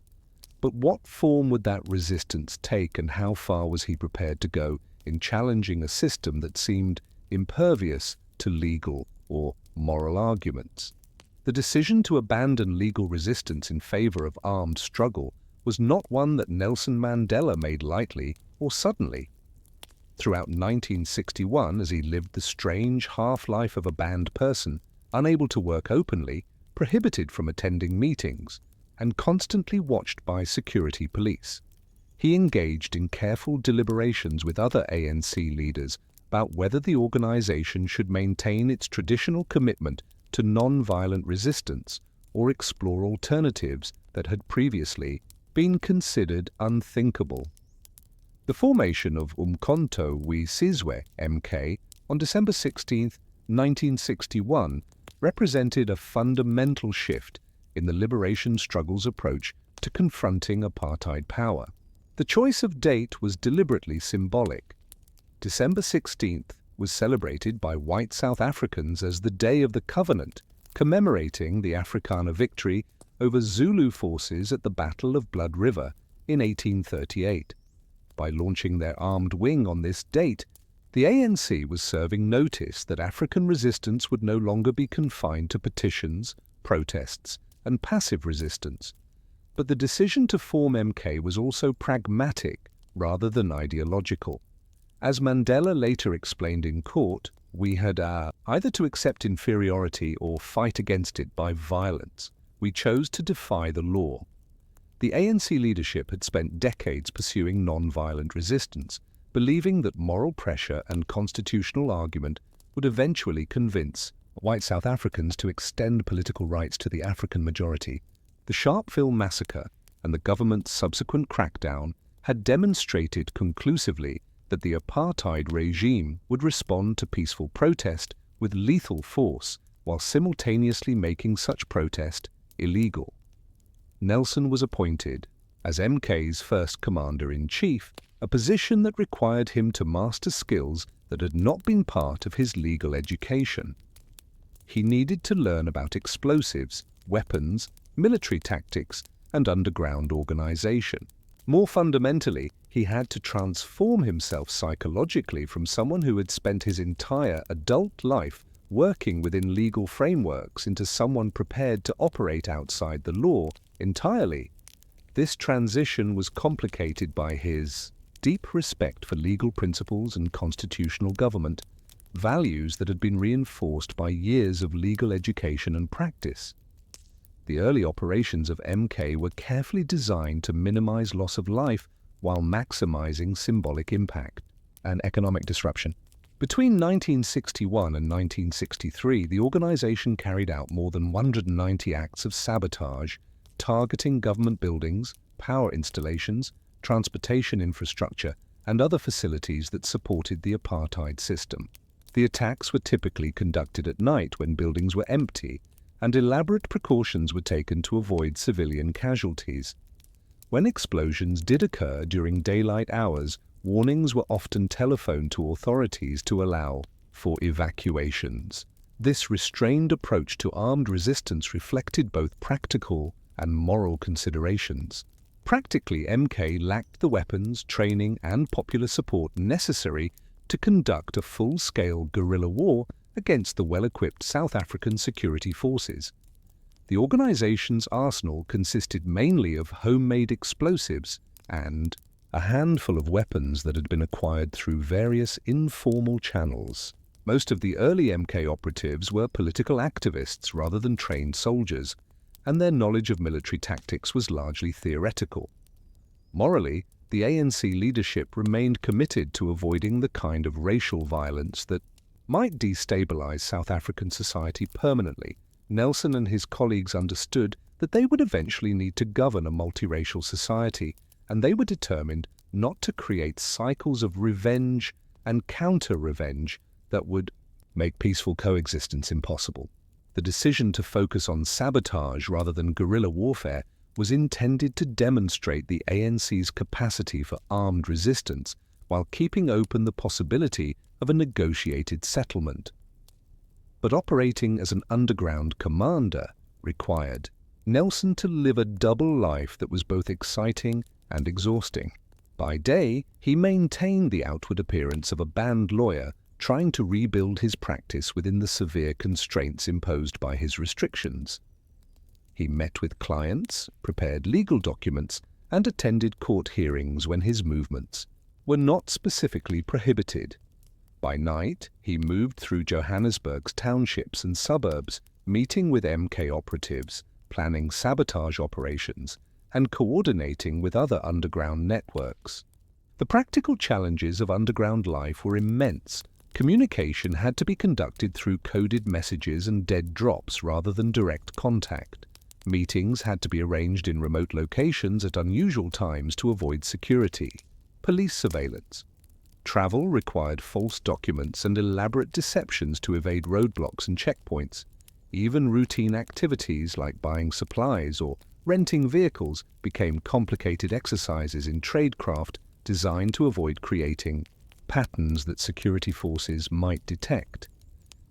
But what form would that resistance take, and how far was he prepared to go in challenging a system that seemed impervious to legal or moral arguments? The decision to abandon legal resistance in favor of armed struggle was not one that Nelson Mandela made lightly or suddenly. Throughout 1961, as he lived the strange half-life of a banned person, unable to work openly, prohibited from attending meetings, and constantly watched by security police, he engaged in careful deliberations with other ANC leaders about whether the organization should maintain its traditional commitment to non-violent resistance or explore alternatives that had previously been considered unthinkable. The formation of Umkhonto we Sizwe, MK, on December 16, 1961, represented a fundamental shift in the liberation struggle's approach to confronting apartheid power. The choice of date was deliberately symbolic. December 16th was celebrated by white South Africans as the Day of the Covenant, commemorating the Afrikaner victory over Zulu forces at the Battle of Blood River in 1838. By launching their armed wing on this date, the ANC was serving notice that African resistance would no longer be confined to petitions, protests, and passive resistance. But the decision to form MK was also pragmatic rather than ideological. As Mandela later explained in court, we had either to accept inferiority or fight against it by violence. We chose to defy the law. The ANC leadership had spent decades pursuing non-violent resistance, believing that moral pressure and constitutional argument would eventually convince white South Africans to extend political rights to the African majority. The Sharpeville massacre and the government's subsequent crackdown had demonstrated conclusively that the apartheid regime would respond to peaceful protest with lethal force while simultaneously making such protest illegal. Nelson was appointed as MK's first commander-in-chief, a position that required him to master skills that had not been part of his legal education. He needed to learn about explosives, weapons, military tactics, and underground organization. More fundamentally, he had to transform himself psychologically from someone who had spent his entire adult life working within legal frameworks into someone prepared to operate outside the law entirely. This transition was complicated by his deep respect for legal principles and constitutional government, values that had been reinforced by years of legal education and practice. The early operations of MK were carefully designed to minimize loss of life while maximizing symbolic impact and economic disruption. Between 1961 and 1963, the organization carried out more than 190 acts of sabotage, targeting government buildings, power installations, transportation infrastructure, and other facilities that supported the apartheid system. The attacks were typically conducted at night when buildings were empty, and elaborate precautions were taken to avoid civilian casualties. When explosions did occur during daylight hours, warnings were often telephoned to authorities to allow for evacuations. This restrained approach to armed resistance reflected both practical and moral considerations. Practically, MK lacked the weapons, training, and popular support necessary to conduct a full-scale guerrilla war against the well-equipped South African security forces. The organization's arsenal consisted mainly of homemade explosives and a handful of weapons that had been acquired through various informal channels. Most of the early MK operatives were political activists rather than trained soldiers, and their knowledge of military tactics was largely theoretical. Morally, the ANC leadership remained committed to avoiding the kind of racial violence that might destabilize South African society permanently. Nelson and his colleagues understood that they would eventually need to govern a multiracial society, and they were determined not to create cycles of revenge and counter-revenge that would make peaceful coexistence impossible. The decision to focus on sabotage rather than guerrilla warfare was intended to demonstrate the ANC's capacity for armed resistance while keeping open the possibility of a negotiated settlement. But operating as an underground commander required Nelson to live a double life that was both exciting and exhausting. By day, he maintained the outward appearance of a band lawyer trying to rebuild his practice within the severe constraints imposed by his restrictions. He met with clients, prepared legal documents, and attended court hearings when his movements were not specifically prohibited. By night, he moved through Johannesburg's townships and suburbs, meeting with MK operatives, planning sabotage operations, and coordinating with other underground networks. The practical challenges of underground life were immense. Communication had to be conducted through coded messages and dead drops rather than direct contact. Meetings had to be arranged in remote locations at unusual times to avoid security. Police surveillance. Travel required false documents and elaborate deceptions to evade roadblocks and checkpoints. Even routine activities like buying supplies or renting vehicles became complicated exercises in tradecraft designed to avoid creating patterns that security forces might detect.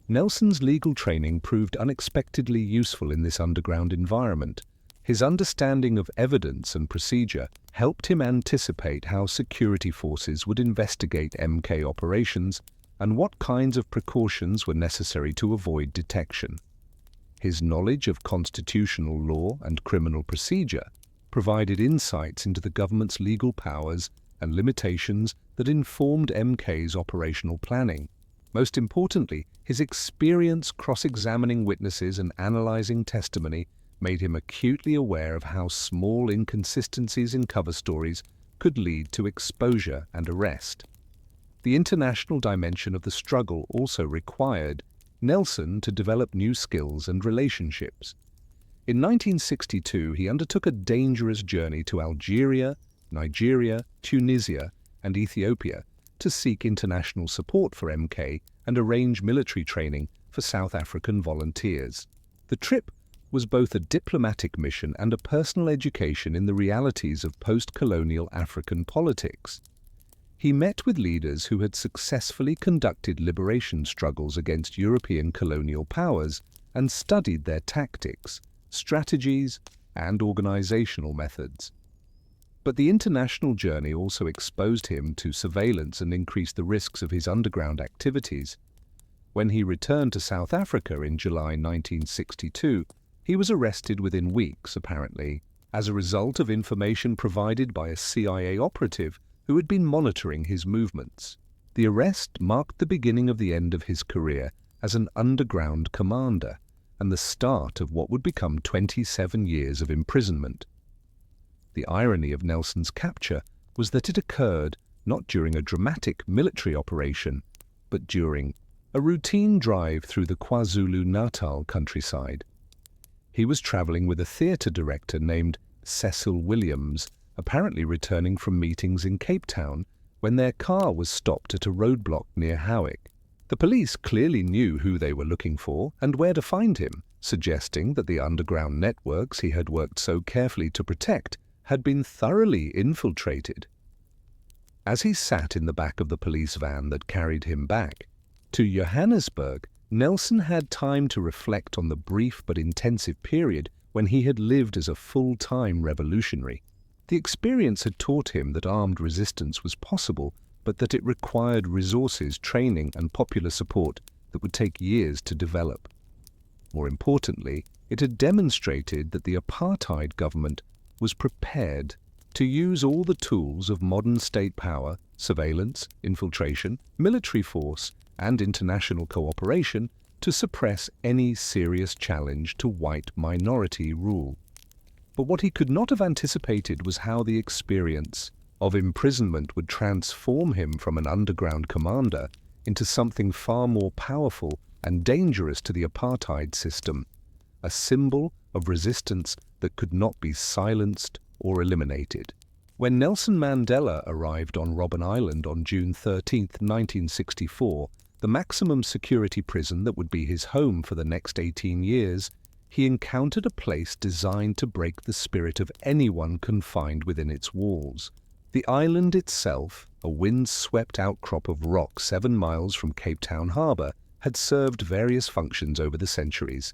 Nelson's legal training proved unexpectedly useful in this underground environment. His understanding of evidence and procedure helped him anticipate how security forces would investigate MK operations and what kinds of precautions were necessary to avoid detection. His knowledge of constitutional law and criminal procedure provided insights into the government's legal powers and limitations that informed MK's operational planning. Most importantly, his experience cross-examining witnesses and analyzing testimony made him acutely aware of how small inconsistencies in cover stories could lead to exposure and arrest. The international dimension of the struggle also required Nelson to develop new skills and relationships. In 1962, he undertook a dangerous journey to Algeria, Nigeria, Tunisia, and Ethiopia to seek international support for MK and arrange military training for South African volunteers. The trip was both a diplomatic mission and a personal education in the realities of post-colonial African politics. He met with leaders who had successfully conducted liberation struggles against European colonial powers and studied their tactics, strategies, and organizational methods. But the international journey also exposed him to surveillance and increased the risks of his underground activities. When he returned to South Africa in July 1962, he was arrested within weeks, apparently, as a result of information provided by a CIA operative who had been monitoring his movements. The arrest marked the beginning of the end of his career as an underground commander and the start of what would become 27 years of imprisonment. The irony of Nelson's capture was that it occurred not during a dramatic military operation, but during a routine drive through the KwaZulu-Natal countryside. He was traveling with a theatre director named Cecil Williams, apparently returning from meetings in Cape Town, when their car was stopped at a roadblock near Howick. The police clearly knew who they were looking for and where to find him, suggesting that the underground networks he had worked so carefully to protect had been thoroughly infiltrated. As he sat in the back of the police van that carried him back to Johannesburg, Nelson had time to reflect on the brief but intensive period when he had lived as a full-time revolutionary. The experience had taught him that armed resistance was possible, but that it required resources, training, and popular support that would take years to develop. More importantly, it had demonstrated that the apartheid government was prepared to use all the tools of modern state power, surveillance, infiltration, military force, and international cooperation to suppress any serious challenge to white minority rule. But what he could not have anticipated was how the experience of imprisonment would transform him from an underground commander into something far more powerful and dangerous to the apartheid system, a symbol of resistance that could not be silenced or eliminated. When Nelson Mandela arrived on Robben Island on June 13, 1964, the maximum security prison that would be his home for the next 18 years, he encountered a place designed to break the spirit of anyone confined within its walls. The island itself, a wind-swept outcrop of rock 7 miles from Cape Town Harbour, had served various functions over the centuries.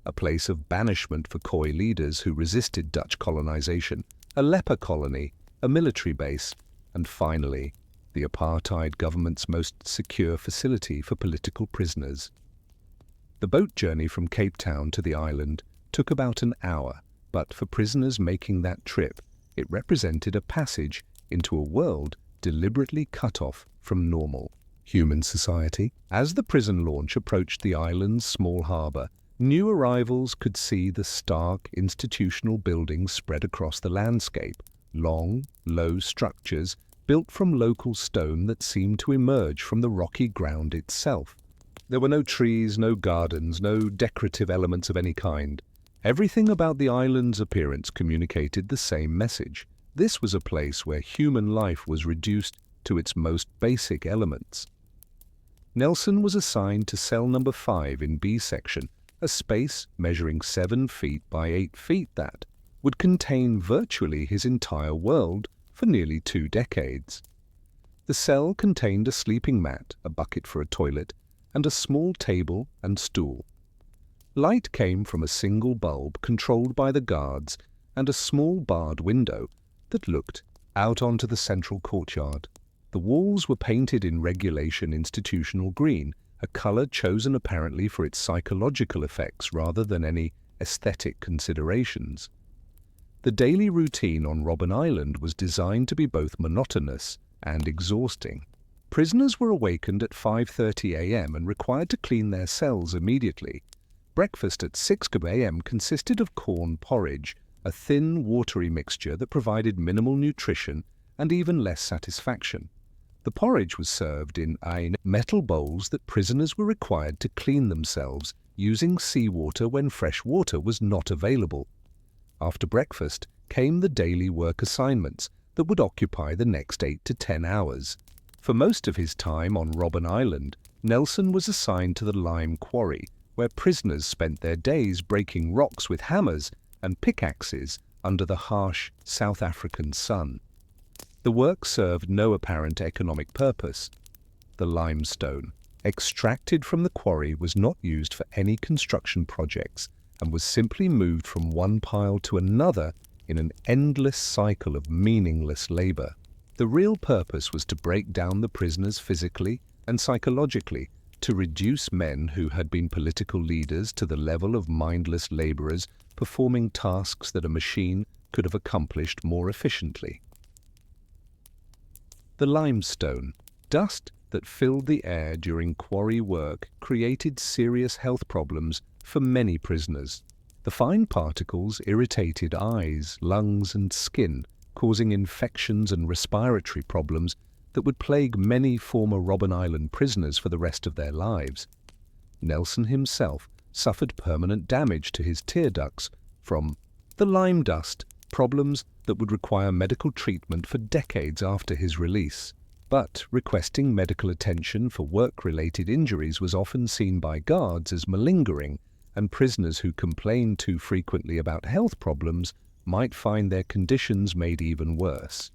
A place of banishment for Khoi leaders who resisted Dutch colonization, a leper colony, a military base, and finally, the apartheid government's most secure facility for political prisoners. The boat journey from Cape Town to the island took about an hour, but for prisoners making that trip, it represented a passage into a world deliberately cut off from normal human society. As the prison launch approached the island's small harbour, new arrivals could see the stark institutional buildings spread across the landscape, long, low structures built from local stone that seemed to emerge from the rocky ground itself. There were no trees, no gardens, no decorative elements of any kind. Everything about the island's appearance communicated the same message. This was a place where human life was reduced to its most basic elements. Nelson was assigned to cell number 5 in B section, a space measuring 7 feet by 8 feet that would contain virtually his entire world for nearly 2 decades. The cell contained a sleeping mat, a bucket for a toilet, and a small table and stool. Light came from a single bulb controlled by the guards and a small barred window that looked out onto the central courtyard. The walls were painted in regulation institutional green, a color chosen apparently for its psychological effects rather than any aesthetic considerations. The daily routine on Robben Island was designed to be both monotonous and exhausting. Prisoners were awakened at 5:30 a.m. and required to clean their cells immediately. Breakfast at 6 a.m. consisted of corn porridge, a thin, watery mixture that provided minimal nutrition and even less satisfaction. The porridge was served in metal bowls that prisoners were required to clean themselves using seawater when fresh water was not available. After breakfast came the daily work assignments that would occupy the next 8 to 10 hours. For most of his time on Robben Island, Nelson was assigned to the lime quarry, where prisoners spent their days breaking rocks with hammers and pickaxes under the harsh South African sun. The work served no apparent economic purpose. The limestone extracted from the quarry was not used for any construction projects and was simply moved from one pile to another in an endless cycle of meaningless labor. The real purpose was to break down the prisoners physically and psychologically, to reduce men who had been political leaders to the level of mindless laborers performing tasks that a machine could have accomplished more efficiently. The limestone, dust that filled the air during quarry work, created serious health problems for many prisoners. The fine particles irritated eyes, lungs, and skin, causing infections and respiratory problems that would plague many former Robben Island prisoners for the rest of their lives. Nelson himself suffered permanent damage to his tear ducts from the lime dust, problems that would require medical treatment for decades after his release. But requesting medical attention for work-related injuries was often seen by guards as malingering, and prisoners who complained too frequently about health problems might find their conditions made even worse.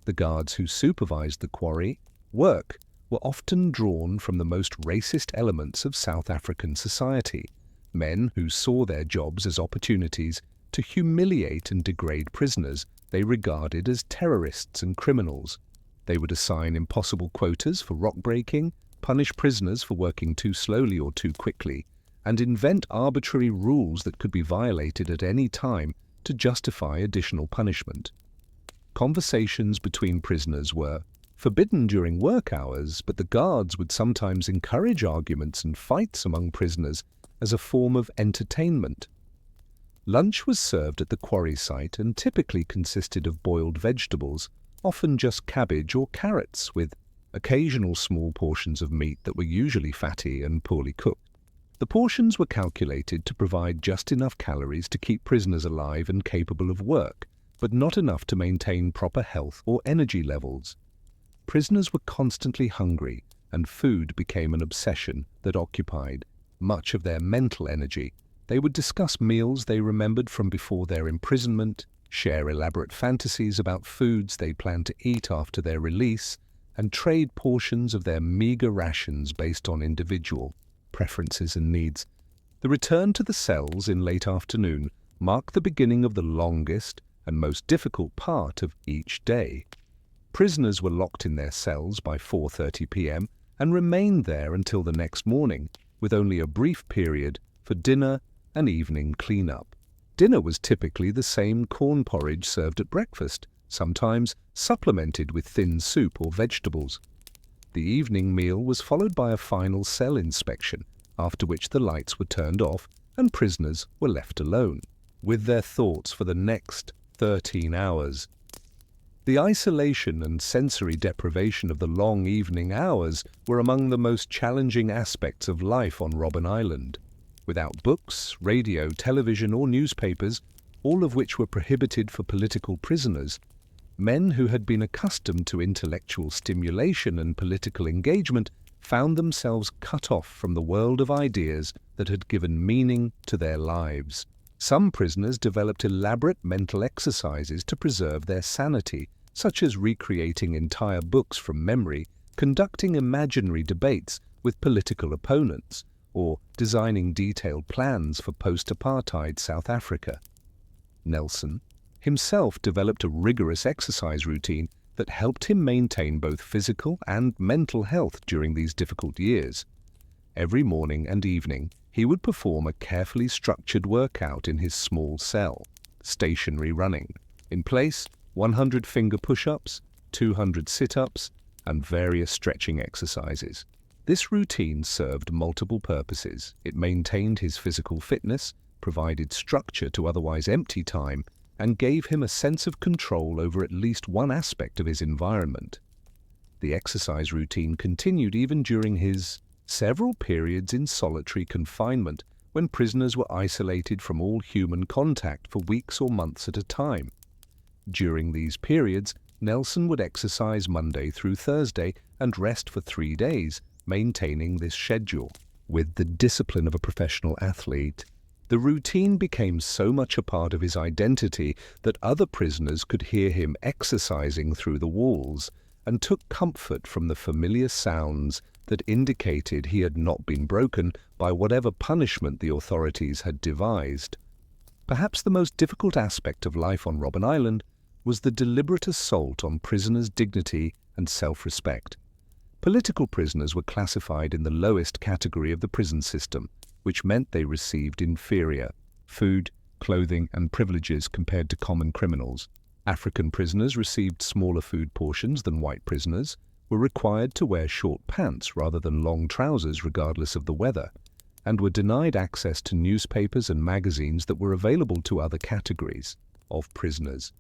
The guards who supervised the quarry work were often drawn from the most racist elements of South African society, men who saw their jobs as opportunities to humiliate and degrade prisoners they regarded as terrorists and criminals. They would assign impossible quotas for rock breaking, punish prisoners for working too slowly or too quickly, and invent arbitrary rules that could be violated at any time to justify additional punishment. Conversations between prisoners were forbidden during work hours, but the guards would sometimes encourage arguments and fights among prisoners as a form of entertainment. Lunch was served at the quarry site and typically consisted of boiled vegetables, often just cabbage or carrots, with occasional small portions of meat that were usually fatty and poorly cooked. The portions were calculated to provide just enough calories to keep prisoners alive and capable of work, but not enough to maintain proper health or energy levels. Prisoners were constantly hungry, and food became an obsession that occupied much of their mental energy. They would discuss meals they remembered from before their imprisonment, share elaborate fantasies about foods they planned to eat after their release, and trade portions of their meager rations based on individual preferences and needs. The return to the cells in late afternoon marked the beginning of the longest and most difficult part of each day. Prisoners were locked in their cells by 4:30 p.m. and remained there until the next morning, with only a brief period for dinner and evening cleanup. Dinner was typically the same corn porridge served at breakfast, sometimes supplemented with thin soup or vegetables. The evening meal was followed by a final cell inspection, after which the lights were turned off and prisoners were left alone, with their thoughts for the next 13 hours. The isolation and sensory deprivation of the long evening hours were among the most challenging aspects of life on Robben Island. Without books, radio, television, or newspapers, all of which were prohibited for political prisoners, men who had been accustomed to intellectual stimulation and political engagement found themselves cut off from the world of ideas that had given meaning to their lives. Some prisoners developed elaborate mental exercises to preserve their sanity, such as recreating entire books from memory, conducting imaginary debates with political opponents, or designing detailed plans for post-apartheid South Africa. Nelson himself developed a rigorous exercise routine that helped him maintain both physical and mental health during these difficult years. Every morning and evening, he would perform a carefully structured workout in his small cell, stationary running. In place, 100 finger push-ups, 200 sit-ups, and various stretching exercises. This routine served multiple purposes. It maintained his physical fitness, provided structure to otherwise empty time, and gave him a sense of control over at least one aspect of his environment. The exercise routine continued even during his several periods in solitary confinement, when prisoners were isolated from all human contact for weeks or months at a time. During these periods, Nelson would exercise Monday through Thursday and rest for 3 days, maintaining this schedule. With the discipline of a professional athlete, the routine became so much a part of his identity that other prisoners could hear him exercising through the walls and took comfort from the familiar sounds that indicated he had not been broken by whatever punishment the authorities had devised. Perhaps the most difficult aspect of life on Robben Island was the deliberate assault on prisoners' dignity and self-respect. Political prisoners were classified in the lowest category of the prison system, which meant they received inferior food, clothing, and privileges compared to common criminals. African prisoners received smaller food portions than white prisoners, were required to wear short pants rather than long trousers regardless of the weather, and were denied access to newspapers and magazines that were available to other categories of prisoners.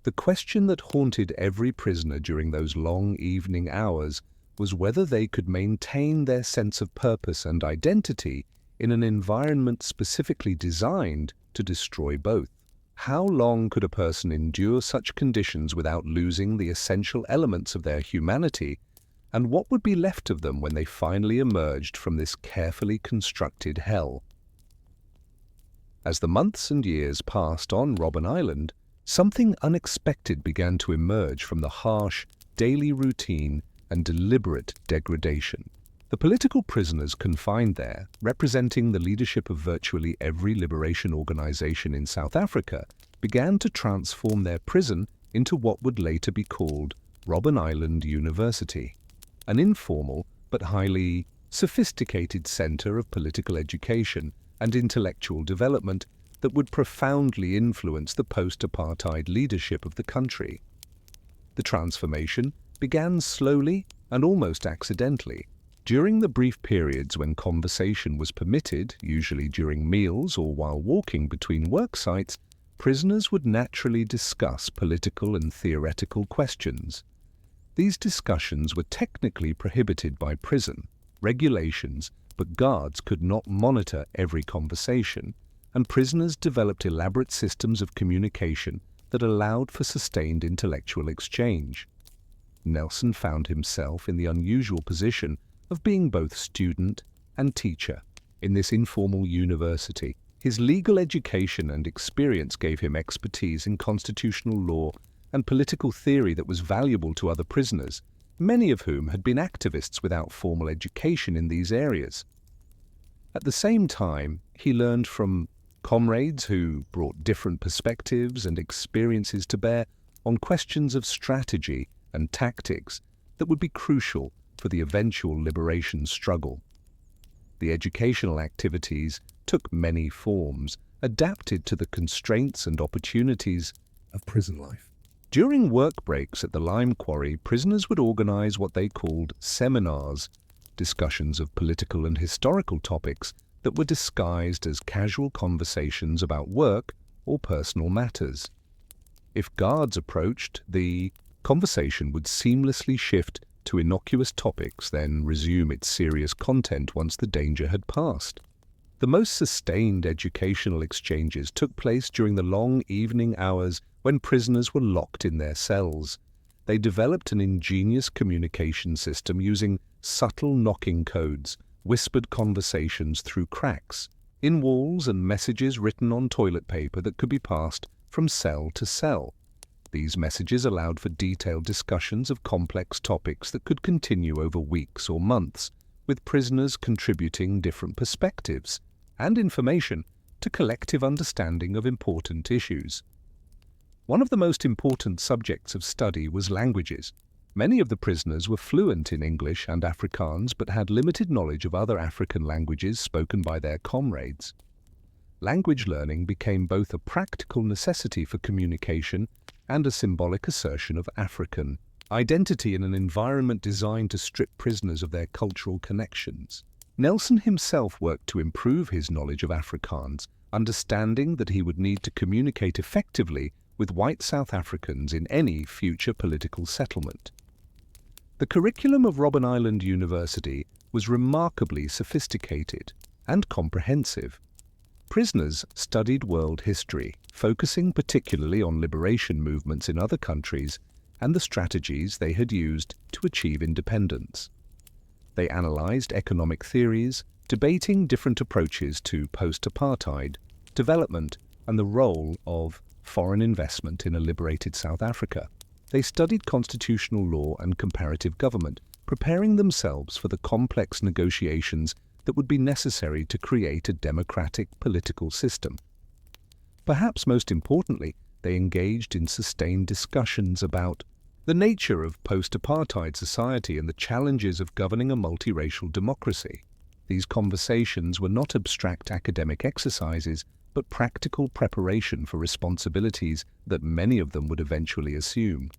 The question that haunted every prisoner during those long evening hours was whether they could maintain their sense of purpose and identity in an environment specifically designed to destroy both. How long could a person endure such conditions without losing the essential elements of their humanity, and what would be left of them when they finally emerged from this carefully constructed hell? As the months and years passed on Robben Island, something unexpected began to emerge from the harsh, daily routine and deliberate degradation. The political prisoners confined there, representing the leadership of virtually every liberation organization in South Africa, began to transform their prison into what would later be called Robben Island University, an informal but highly sophisticated center of political education and intellectual development that would profoundly influence the post-apartheid leadership of the country. The transformation began slowly and almost accidentally. During the brief periods when conversation was permitted, usually during meals or while walking between work sites, prisoners would naturally discuss political and theoretical questions. These discussions were technically prohibited by prison regulations, but guards could not monitor every conversation, and prisoners developed elaborate systems of communication that allowed for sustained intellectual exchange. Nelson found himself in the unusual position of being both student and teacher in this informal university. His legal education and experience gave him expertise in constitutional law and political theory that was valuable to other prisoners, many of whom had been activists without formal education in these areas. At the same time, he learned from comrades who brought different perspectives and experiences to bear on questions of strategy and tactics that would be crucial for the eventual liberation struggle. The educational activities took many forms, adapted to the constraints and opportunities of prison life. During work breaks at the lime quarry, prisoners would organize what they called seminars, discussions of political and historical topics that were disguised as casual conversations about work or personal matters. If guards approached, the conversation would seamlessly shift to innocuous topics, then resume its serious content once the danger had passed. The most sustained educational exchanges took place during the long evening hours when prisoners were locked in their cells. They developed an ingenious communication system using subtle knocking codes, whispered conversations through cracks in walls, and messages written on toilet paper that could be passed from cell to cell. These messages allowed for detailed discussions of complex topics that could continue over weeks or months, with prisoners contributing different perspectives and information to collective understanding of important issues. One of the most important subjects of study was languages. Many of the prisoners were fluent in English and Afrikaans but had limited knowledge of other African languages spoken by their comrades. Language learning became both a practical necessity for communication and a symbolic assertion of African identity in an environment designed to strip prisoners of their cultural connections. Nelson himself worked to improve his knowledge of Afrikaans, understanding that he would need to communicate effectively with white South Africans in any future political settlement. The curriculum of Robben Island University was remarkably sophisticated and comprehensive. Prisoners studied world history, focusing particularly on liberation movements in other countries and the strategies they had used to achieve independence. They analyzed economic theories, debating different approaches to post-apartheid development and the role of foreign investment in a liberated South Africa. They studied constitutional law and comparative government, preparing themselves for the complex negotiations that would be necessary to create a democratic political system. Perhaps most importantly, they engaged in sustained discussions about the nature of post-apartheid society and the challenges of governing a multiracial democracy. These conversations were not abstract academic exercises, but practical preparation for responsibilities that many of them would eventually assume.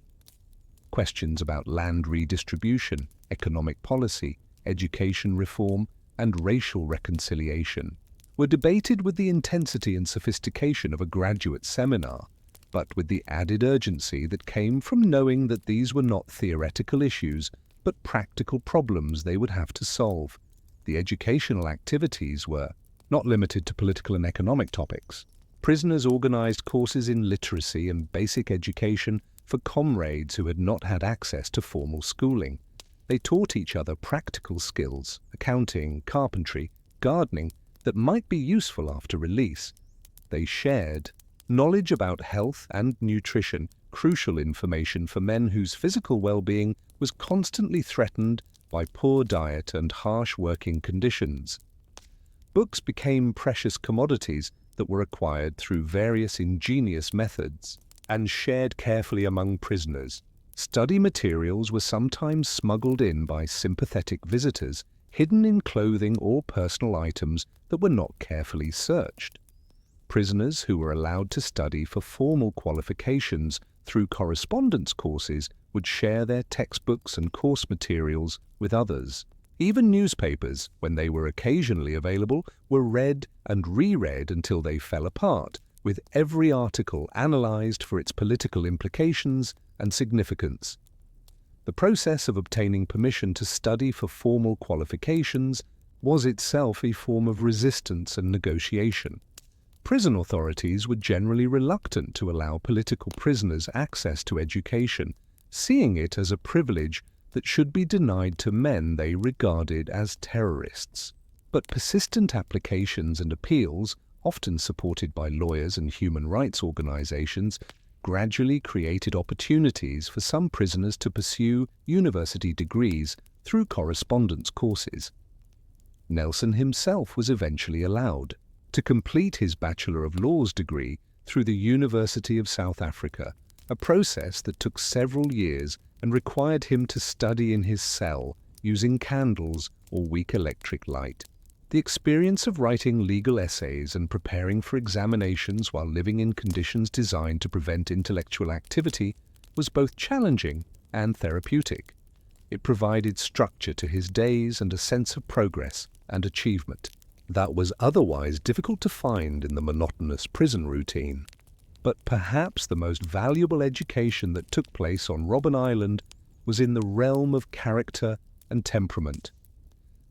Questions about land redistribution, economic policy, education reform, and racial reconciliation were debated with the intensity and sophistication of a graduate seminar, but with the added urgency that came from knowing that these were not theoretical issues, but practical problems they would have to solve. The educational activities were not limited to political and economic topics. Prisoners organized courses in literacy and basic education for comrades who had not had access to formal schooling. They taught each other practical skills, accounting, carpentry, gardening, that might be useful after release. They shared knowledge about health and nutrition, crucial information for men whose physical well-being was constantly threatened by poor diet and harsh working conditions. Books became precious commodities that were acquired through various ingenious methods and shared carefully among prisoners. Study materials were sometimes smuggled in by sympathetic visitors, hidden in clothing or personal items that were not carefully searched. Prisoners who were allowed to study for formal qualifications through correspondence courses would share their textbooks and course materials with others. Even newspapers, when they were occasionally available, were read and reread until they fell apart, with every article analyzed for its political implications and significance. The process of obtaining permission to study for formal qualifications was itself a form of resistance and negotiation. Prison authorities were generally reluctant to allow political prisoners access to education, seeing it as a privilege that should be denied to men they regarded as terrorists. But persistent applications and appeals, often supported by lawyers and human rights organizations, gradually created opportunities for some prisoners to pursue university degrees through correspondence courses. Nelson himself was eventually allowed to complete his Bachelor of Laws degree through the University of South Africa, a process that took several years and required him to study in his cell using candles or weak electric light. The experience of writing legal essays and preparing for examinations while living in conditions designed to prevent intellectual activity was both challenging and therapeutic. It provided structure to his days and a sense of progress and achievement that was otherwise difficult to find in the monotonous prison routine. But perhaps the most valuable education that took place on Robben Island was in the realm of character and temperament.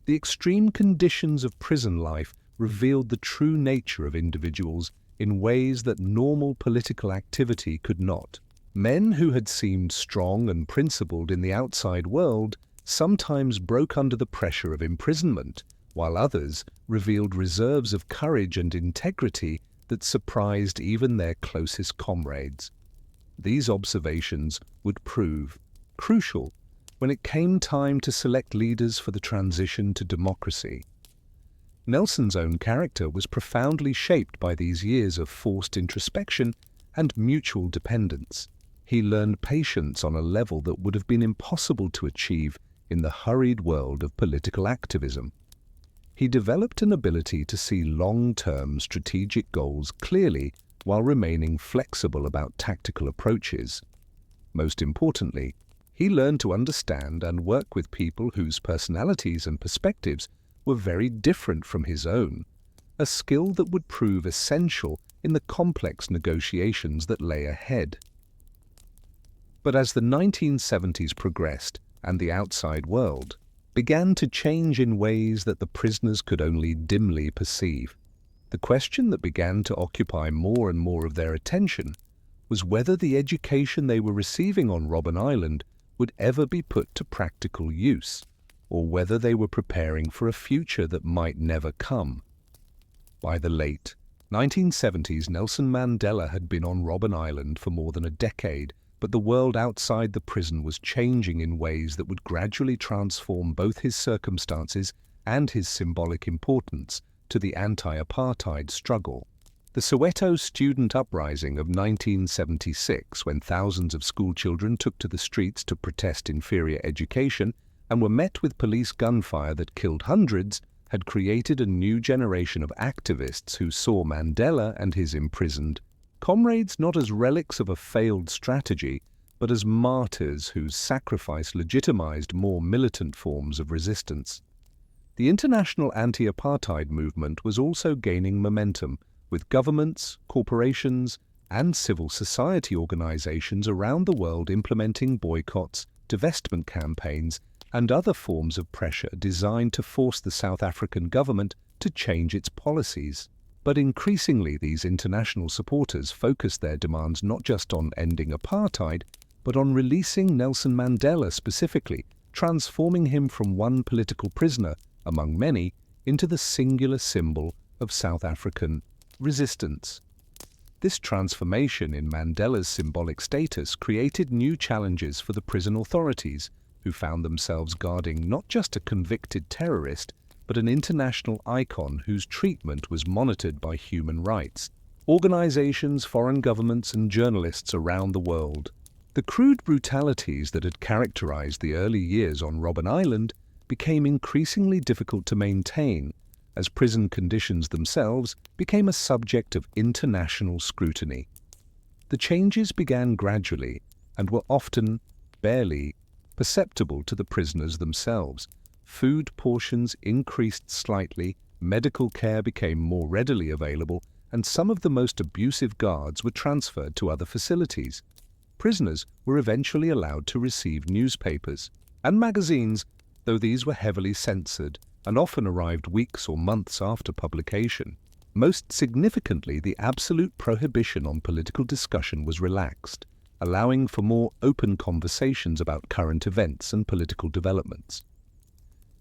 The extreme conditions of prison life revealed the true nature of individuals in ways that normal political activity could not. Men who had seemed strong and principled in the outside world sometimes broke under the pressure of imprisonment, while others revealed reserves of courage and integrity that surprised even their closest comrades. These observations would prove crucial when it came time to select leaders for the transition to democracy. Nelson's own character was profoundly shaped by these years of forced introspection and mutual dependence. He learned patience on a level that would have been impossible to achieve in the hurried world of political activism. He developed an ability to see long-term strategic goals clearly while remaining flexible about tactical approaches. Most importantly, he learned to understand and work with people whose personalities and perspectives were very different from his own, a skill that would prove essential in the complex negotiations that lay ahead. But as the 1970s progressed and the outside world began to change in ways that the prisoners could only dimly perceive, the question that began to occupy more and more of their attention was whether the education they were receiving on Robben Island would ever be put to practical use, or whether they were preparing for a future that might never come. By the late 1970s, Nelson Mandela had been on Robben Island for more than a decade, but the world outside the prison was changing in ways that would gradually transform both his circumstances and his symbolic importance to the anti-apartheid struggle. The Soweto student uprising of 1976, when thousands of schoolchildren took to the streets to protest inferior education and were met with police gunfire that killed hundreds, had created a new generation of activists who saw Mandela and his imprisoned comrades not as relics of a failed strategy, but as martyrs whose sacrifice legitimized more militant forms of resistance. The international anti-apartheid movement was also gaining momentum, with governments, corporations, and civil society organizations around the world implementing boycotts, divestment campaigns, and other forms of pressure designed to force the South African government to change its policies. But increasingly, these international supporters focused their demands not just on ending apartheid, but on releasing Nelson Mandela specifically, transforming him from one political prisoner among many into the singular symbol of South African resistance. This transformation in Mandela's symbolic status created new challenges for the prison authorities, who found themselves guarding not just a convicted terrorist, but an international icon whose treatment was monitored by human rights organizations, foreign governments, and journalists around the world. The crude brutalities that had characterized the early years on Robben Island became increasingly difficult to maintain as prison conditions themselves became a subject of international scrutiny. The changes began gradually and were often barely perceptible to the prisoners themselves. Food portions increased slightly, medical care became more readily available, and some of the most abusive guards were transferred to other facilities. Prisoners were eventually allowed to receive newspapers and magazines, though these were heavily censored and often arrived weeks or months after publication. Most significantly, the absolute prohibition on political discussion was relaxed, allowing for more open conversations about current events and political developments.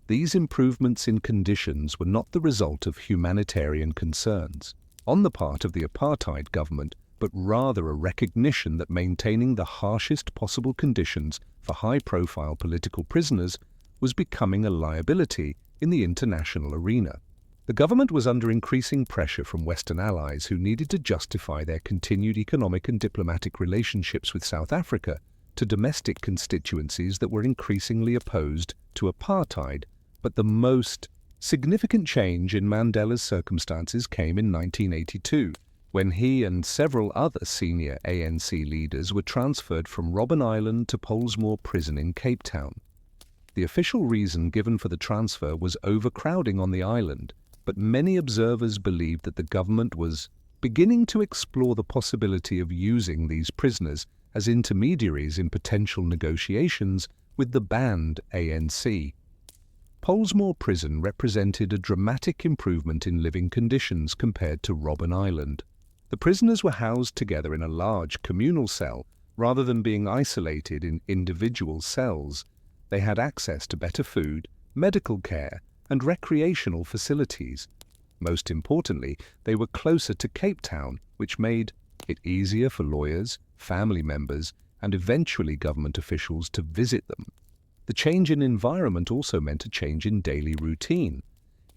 These improvements in conditions were not the result of humanitarian concerns on the part of the apartheid government, but rather a recognition that maintaining the harshest possible conditions for high-profile political prisoners was becoming a liability in the international arena. The government was under increasing pressure from Western allies who needed to justify their continued economic and diplomatic relationships with South Africa to domestic constituencies that were increasingly opposed to apartheid. But the most significant change in Mandela's circumstances came in 1982, when he and several other senior ANC leaders were transferred from Robben Island to Pollsmoor Prison in Cape Town. The official reason given for the transfer was overcrowding on the island, but many observers believed that the government was beginning to explore the possibility of using these prisoners as intermediaries in potential negotiations with the banned ANC. Pollsmoor Prison represented a dramatic improvement in living conditions compared to Robben Island. The prisoners were housed together in a large communal cell rather than being isolated in individual cells. They had access to better food, medical care, and recreational facilities. Most importantly, they were closer to Cape Town, which made it easier for lawyers, family members, and eventually government officials to visit them. The change in environment also meant a change in daily routine.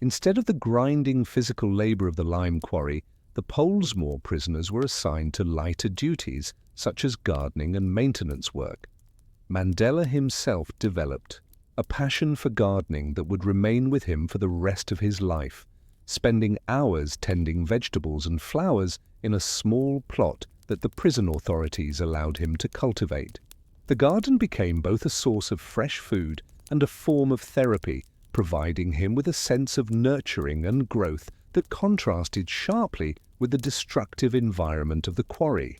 Instead of the grinding physical labor of the lime quarry, the Pollsmoor prisoners were assigned to lighter duties, such as gardening and maintenance work. Mandela himself developed a passion for gardening that would remain with him for the rest of his life, spending hours tending vegetables and flowers in a small plot that the prison authorities allowed him to cultivate. The garden became both a source of fresh food and a form of therapy, providing him with a sense of nurturing and growth that contrasted sharply with the destructive environment of the quarry.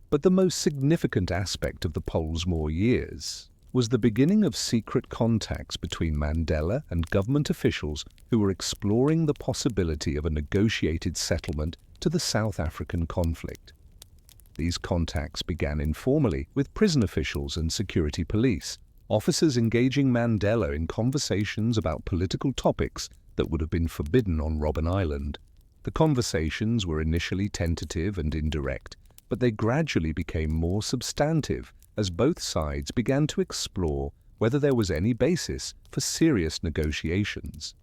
But the most significant aspect of the Pollsmoor years was the beginning of secret contacts between Mandela and government officials who were exploring the possibility of a negotiated settlement to the South African conflict. These contacts began informally with prison officials and security police, officers engaging Mandela in conversations about political topics that would have been forbidden on Robben Island. The conversations were initially tentative and indirect, but they gradually became more substantive as both sides began to explore whether there was any basis for serious negotiations.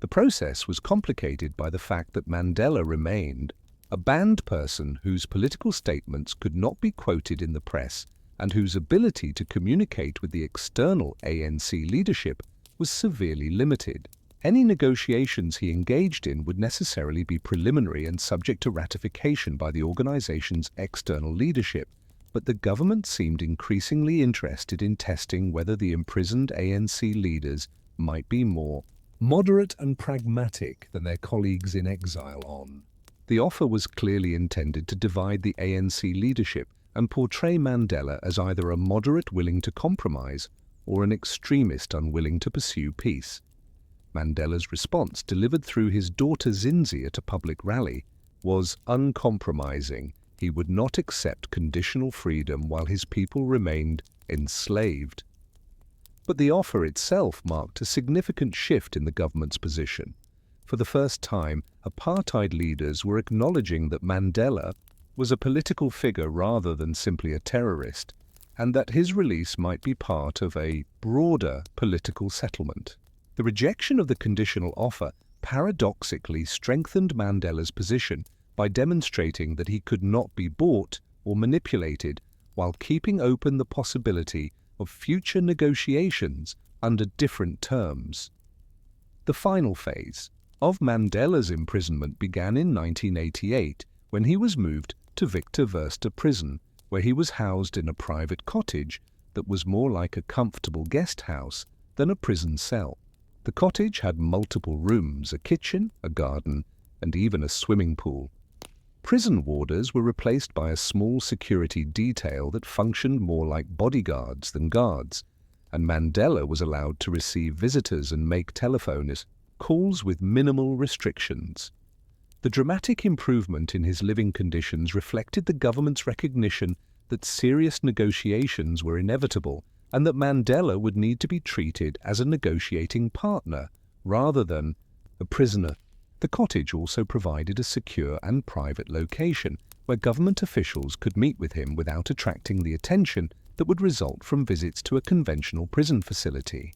The process was complicated by the fact that Mandela remained a banned person whose political statements could not be quoted in the press and whose ability to communicate with the external ANC leadership was severely limited. Any negotiations he engaged in would necessarily be preliminary and subject to ratification by the organization's external leadership, but the government seemed increasingly interested in testing whether the imprisoned ANC leaders might be more moderate and pragmatic than their colleagues in exile on. The offer was clearly intended to divide the ANC leadership and portray Mandela as either a moderate willing to compromise or an extremist unwilling to pursue peace. Mandela's response, delivered through his daughter Zinzi at a public rally, was uncompromising. He would not accept conditional freedom while his people remained enslaved. But the offer itself marked a significant shift in the government's position. For the first time, apartheid leaders were acknowledging that Mandela was a political figure rather than simply a terrorist, and that his release might be part of a broader political settlement. The rejection of the conditional offer paradoxically strengthened Mandela's position by demonstrating that he could not be bought or manipulated, while keeping open the possibility of future negotiations under different terms. The final phase of Mandela's imprisonment began in 1988, when he was moved to Victor Verster prison, where he was housed in a private cottage that was more like a comfortable guest house than a prison cell. The cottage had multiple rooms, a kitchen, a garden, and even a swimming pool. Prison warders were replaced by a small security detail that functioned more like bodyguards than guards, and Mandela was allowed to receive visitors and make telephone calls with minimal restrictions. The dramatic improvement in his living conditions reflected the government's recognition that serious negotiations were inevitable and that Mandela would need to be treated as a negotiating partner rather than a prisoner. The cottage also provided a secure and private location where government officials could meet with him without attracting the attention that would result from visits to a conventional prison facility.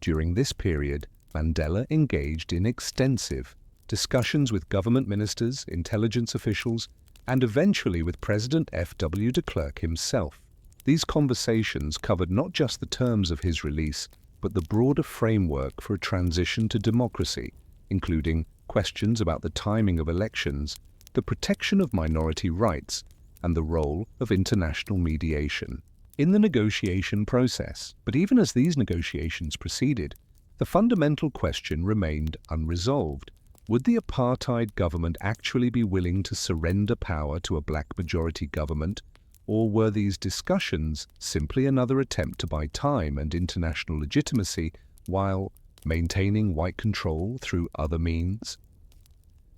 During this period, Mandela engaged in extensive discussions with government ministers, intelligence officials, and eventually with President F.W. de Klerk himself. These conversations covered not just the terms of his release, but the broader framework for a transition to democracy, including questions about the timing of elections, the protection of minority rights, and the role of international mediation in the negotiation process. But even as these negotiations proceeded, the fundamental question remained unresolved. Would the apartheid government actually be willing to surrender power to a black majority government, or were these discussions simply another attempt to buy time and international legitimacy while maintaining white control through other means?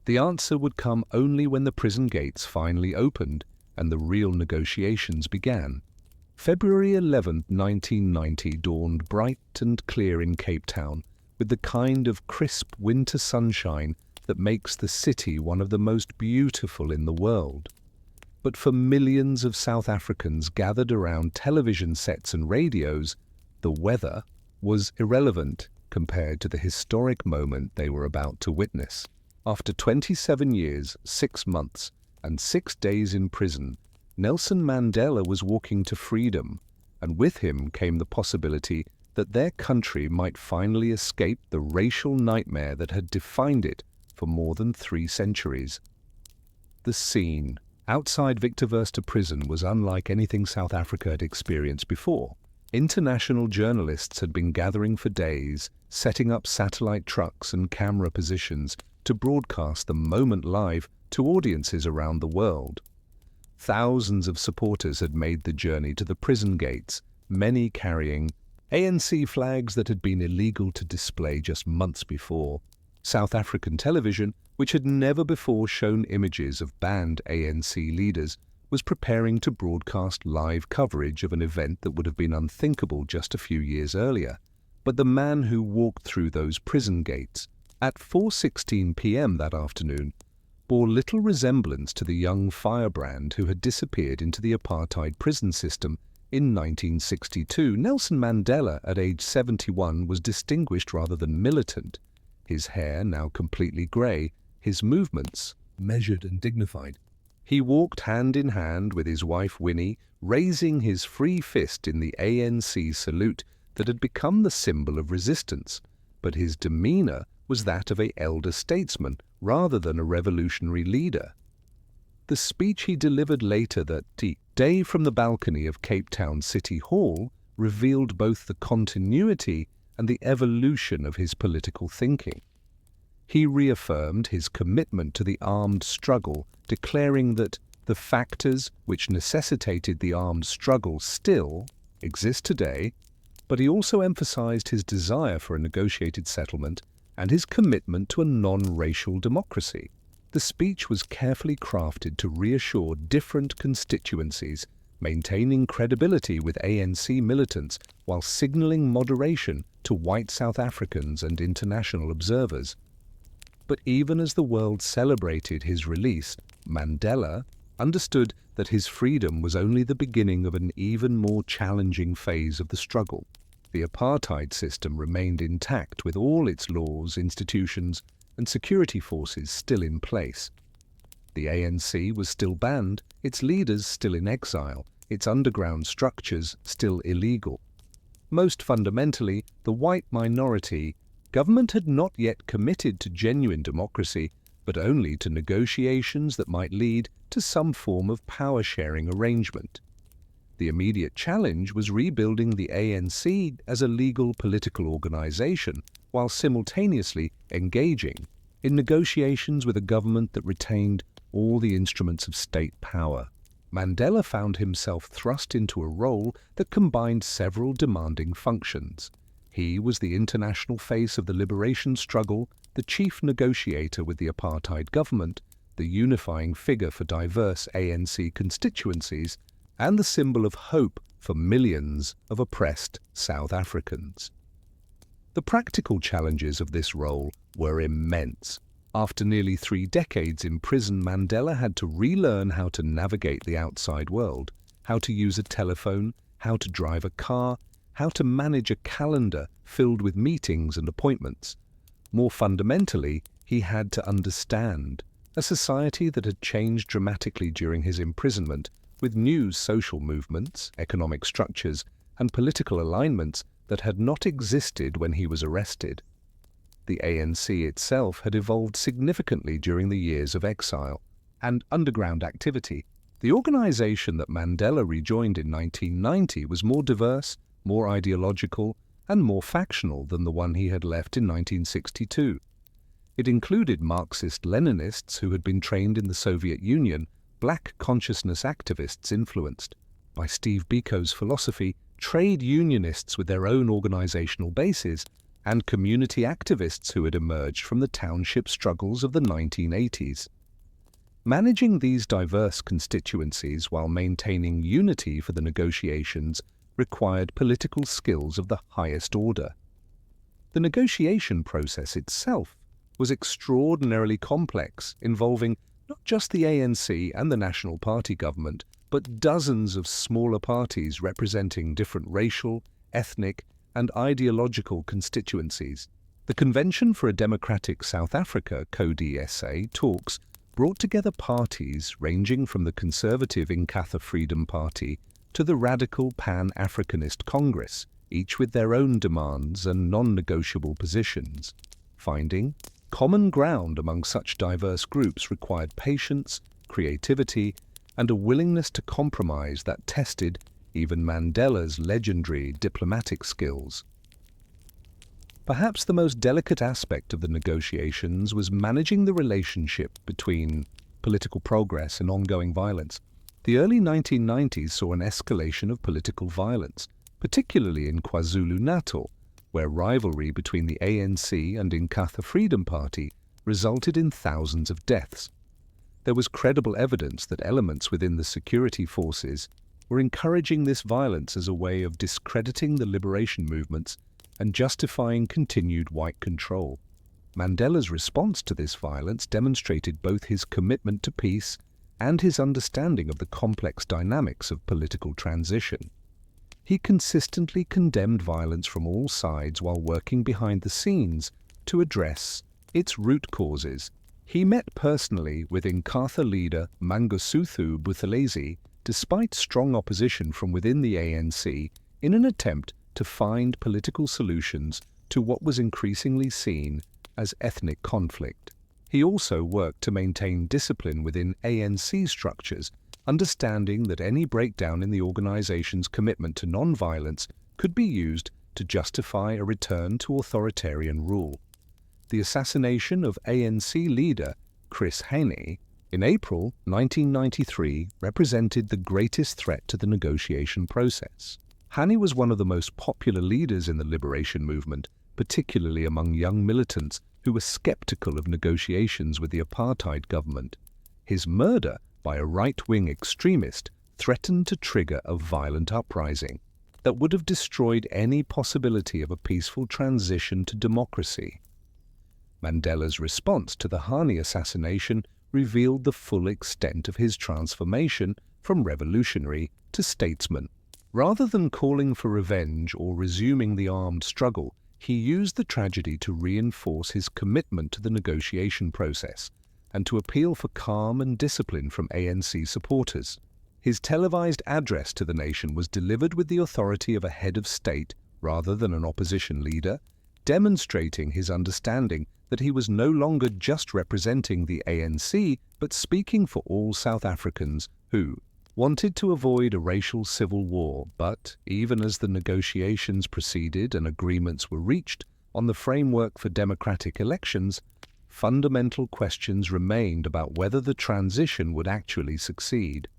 The answer would come only when the prison gates finally opened and the real negotiations began. February 11, 1990 dawned bright and clear in Cape Town, with the kind of crisp winter sunshine that makes the city one of the most beautiful in the world. But for millions of South Africans gathered around television sets and radios, the weather was irrelevant compared to the historic moment they were about to witness. After 27 years, 6 months, and 6 days in prison, Nelson Mandela was walking to freedom, and with him came the possibility that their country might finally escape the racial nightmare that had defined it for more than 3 centuries. The scene outside Victor Verster prison was unlike anything South Africa had experienced before. International journalists had been gathering for days, setting up satellite trucks and camera positions to broadcast the moment live to audiences around the world. Thousands of supporters had made the journey to the prison gates, many carrying ANC flags that had been illegal to display just months before. South African television, which had never before shown images of banned ANC leaders, was preparing to broadcast live coverage of an event that would have been unthinkable just a few years earlier. But the man who walked through those prison gates at 4:16 p.m. that afternoon bore little resemblance to the young firebrand who had disappeared into the apartheid prison system in 1962. Nelson Mandela, at age 71, was distinguished rather than militant. His hair now completely grey, his movements measured and dignified. He walked hand in hand with his wife Winnie, raising his free fist in the ANC salute that had become the symbol of resistance, but his demeanour was that of an elder statesman rather than a revolutionary leader. The speech he delivered later that day from the balcony of Cape Town City Hall revealed both the continuity and the evolution of his political thinking. He reaffirmed his commitment to the armed struggle, declaring that the factors which necessitated the armed struggle still exist today, but he also emphasized his desire for a negotiated settlement and his commitment to a non-racial democracy. The speech was carefully crafted to reassure different constituencies, maintaining credibility with ANC militants while signaling moderation to white South Africans and international observers. But even as the world celebrated his release, Mandela understood that his freedom was only the beginning of an even more challenging phase of the struggle. The apartheid system remained intact with all its laws, institutions, and security forces still in place. The ANC was still banned, its leaders still in exile, its underground structures still illegal. Most fundamentally, the white minority government had not yet committed to genuine democracy, but only to negotiations that might lead to some form of power-sharing arrangement. The immediate challenge was rebuilding the ANC as a legal political organization, while simultaneously engaging in negotiations with a government that retained all the instruments of state power. Mandela found himself thrust into a role that combined several demanding functions. He was the international face of the liberation struggle, the chief negotiator with the apartheid government, the unifying figure for diverse ANC constituencies, and the symbol of hope for millions of oppressed South Africans. The practical challenges of this role were immense. After nearly 3 decades in prison, Mandela had to relearn how to navigate the outside world, how to use a telephone, how to drive a car, how to manage a calendar filled with meetings and appointments. More fundamentally, he had to understand a society that had changed dramatically during his imprisonment, with new social movements, economic structures, and political alignments that had not existed when he was arrested. The ANC itself had evolved significantly during the years of exile and underground activity. The organization that Mandela rejoined in 1990 was more diverse, more ideological, and more factional than the one he had left in 1962. It included Marxist-Leninists who had been trained in the Soviet Union, black consciousness activists influenced by Steve Biko's philosophy, trade unionists with their own organizational bases, and community activists who had emerged from the township struggles of the 1980s. Managing these diverse constituencies while maintaining unity for the negotiations required political skills of the highest order. The negotiation process itself was extraordinarily complex, involving not just the ANC and the National Party government, but dozens of smaller parties representing different racial, ethnic, and ideological constituencies. The Convention for a Democratic South Africa, CODESA, talks brought together parties ranging from the conservative Inkatha Freedom Party to the radical Pan-Africanist Congress, each with their own demands and non-negotiable positions. Finding common ground among such diverse groups required patience, creativity, and a willingness to compromise that tested even Mandela's legendary diplomatic skills. Perhaps the most delicate aspect of the negotiations was managing the relationship between political progress and ongoing violence. The early 1990s saw an escalation of political violence, particularly in KwaZulu-Natal, where rivalry between the ANC and Inkatha Freedom Party resulted in thousands of deaths. There was credible evidence that elements within the security forces were encouraging this violence as a way of discrediting the liberation movements and justifying continued white control. Mandela's response to this violence demonstrated both his commitment to peace and his understanding of the complex dynamics of political transition. He consistently condemned violence from all sides while working behind the scenes to address its root causes. He met personally with Inkatha leader Mangosuthu Buthelezi despite strong opposition from within the ANC in an attempt to find political solutions to what was increasingly seen as ethnic conflict. He also worked to maintain discipline within ANC structures, understanding that any breakdown in the organization's commitment to non-violence could be used to justify a return to authoritarian rule. The assassination of ANC leader Chris Hani in April 1993 represented the greatest threat to the negotiation process. Hani was one of the most popular leaders in the liberation movement, particularly among young militants who were skeptical of negotiations with the apartheid government. His murder by a right-wing extremist threatened to trigger a violent uprising that would have destroyed any possibility of a peaceful transition to democracy. Mandela's response to the Hani assassination revealed the full extent of his transformation from revolutionary to statesman. Rather than calling for revenge or resuming the armed struggle, he used the tragedy to reinforce his commitment to the negotiation process and to appeal for calm and discipline from ANC supporters. His televised address to the nation was delivered with the authority of a head of state rather than an opposition leader, demonstrating his understanding that he was no longer just representing the ANC, but speaking for all South Africans who wanted to avoid a racial civil war. But even as the negotiations proceeded and agreements were reached on the framework for democratic elections, fundamental questions remained about whether the transition would actually succeed.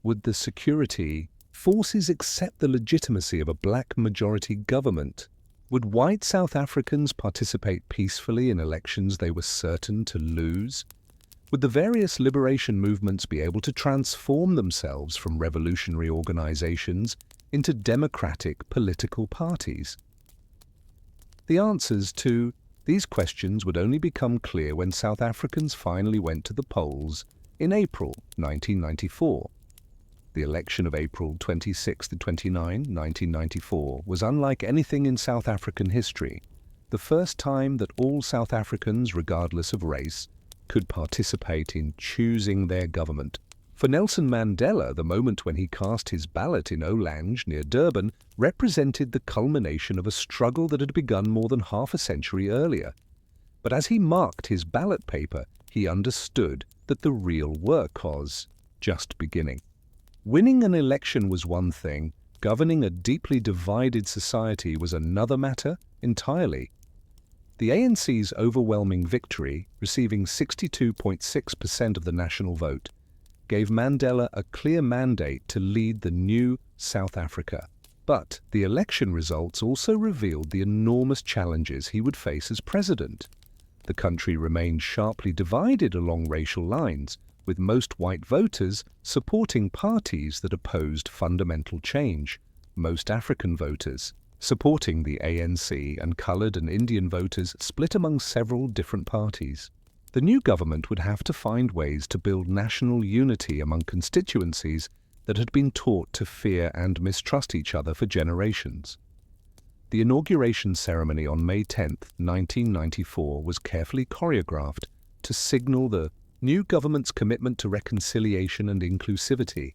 Would the security forces accept the legitimacy of a black majority government? Would white South Africans participate peacefully in elections they were certain to lose? Would the various liberation movements be able to transform themselves from revolutionary organizations into democratic political parties? The answers to these questions would only become clear when South Africans finally went to the polls in April 1994. The election of April 26 to 29, 1994 was unlike anything in South African history, the first time that all South Africans, regardless of race, could participate in choosing their government. For Nelson Mandela, the moment when he cast his ballot in Olange near Durban represented the culmination of a struggle that had begun more than half a century earlier. But as he marked his ballot paper, he understood that the real work was just beginning. Winning an election was one thing, governing a deeply divided society was another matter entirely. The ANC's overwhelming victory, receiving 62.6% of the national vote, gave Mandela a clear mandate to lead the new South Africa. But the election results also revealed the enormous challenges he would face as president. The country remained sharply divided along racial lines, with most white voters supporting parties that opposed fundamental change, most African voters supporting the ANC, and colored and Indian voters split among several different parties. The new government would have to find ways to build national unity among constituencies that had been taught to fear and mistrust each other for generations. The inauguration ceremony on May 10, 1994 was carefully choreographed to signal the new government's commitment to reconciliation and inclusivity.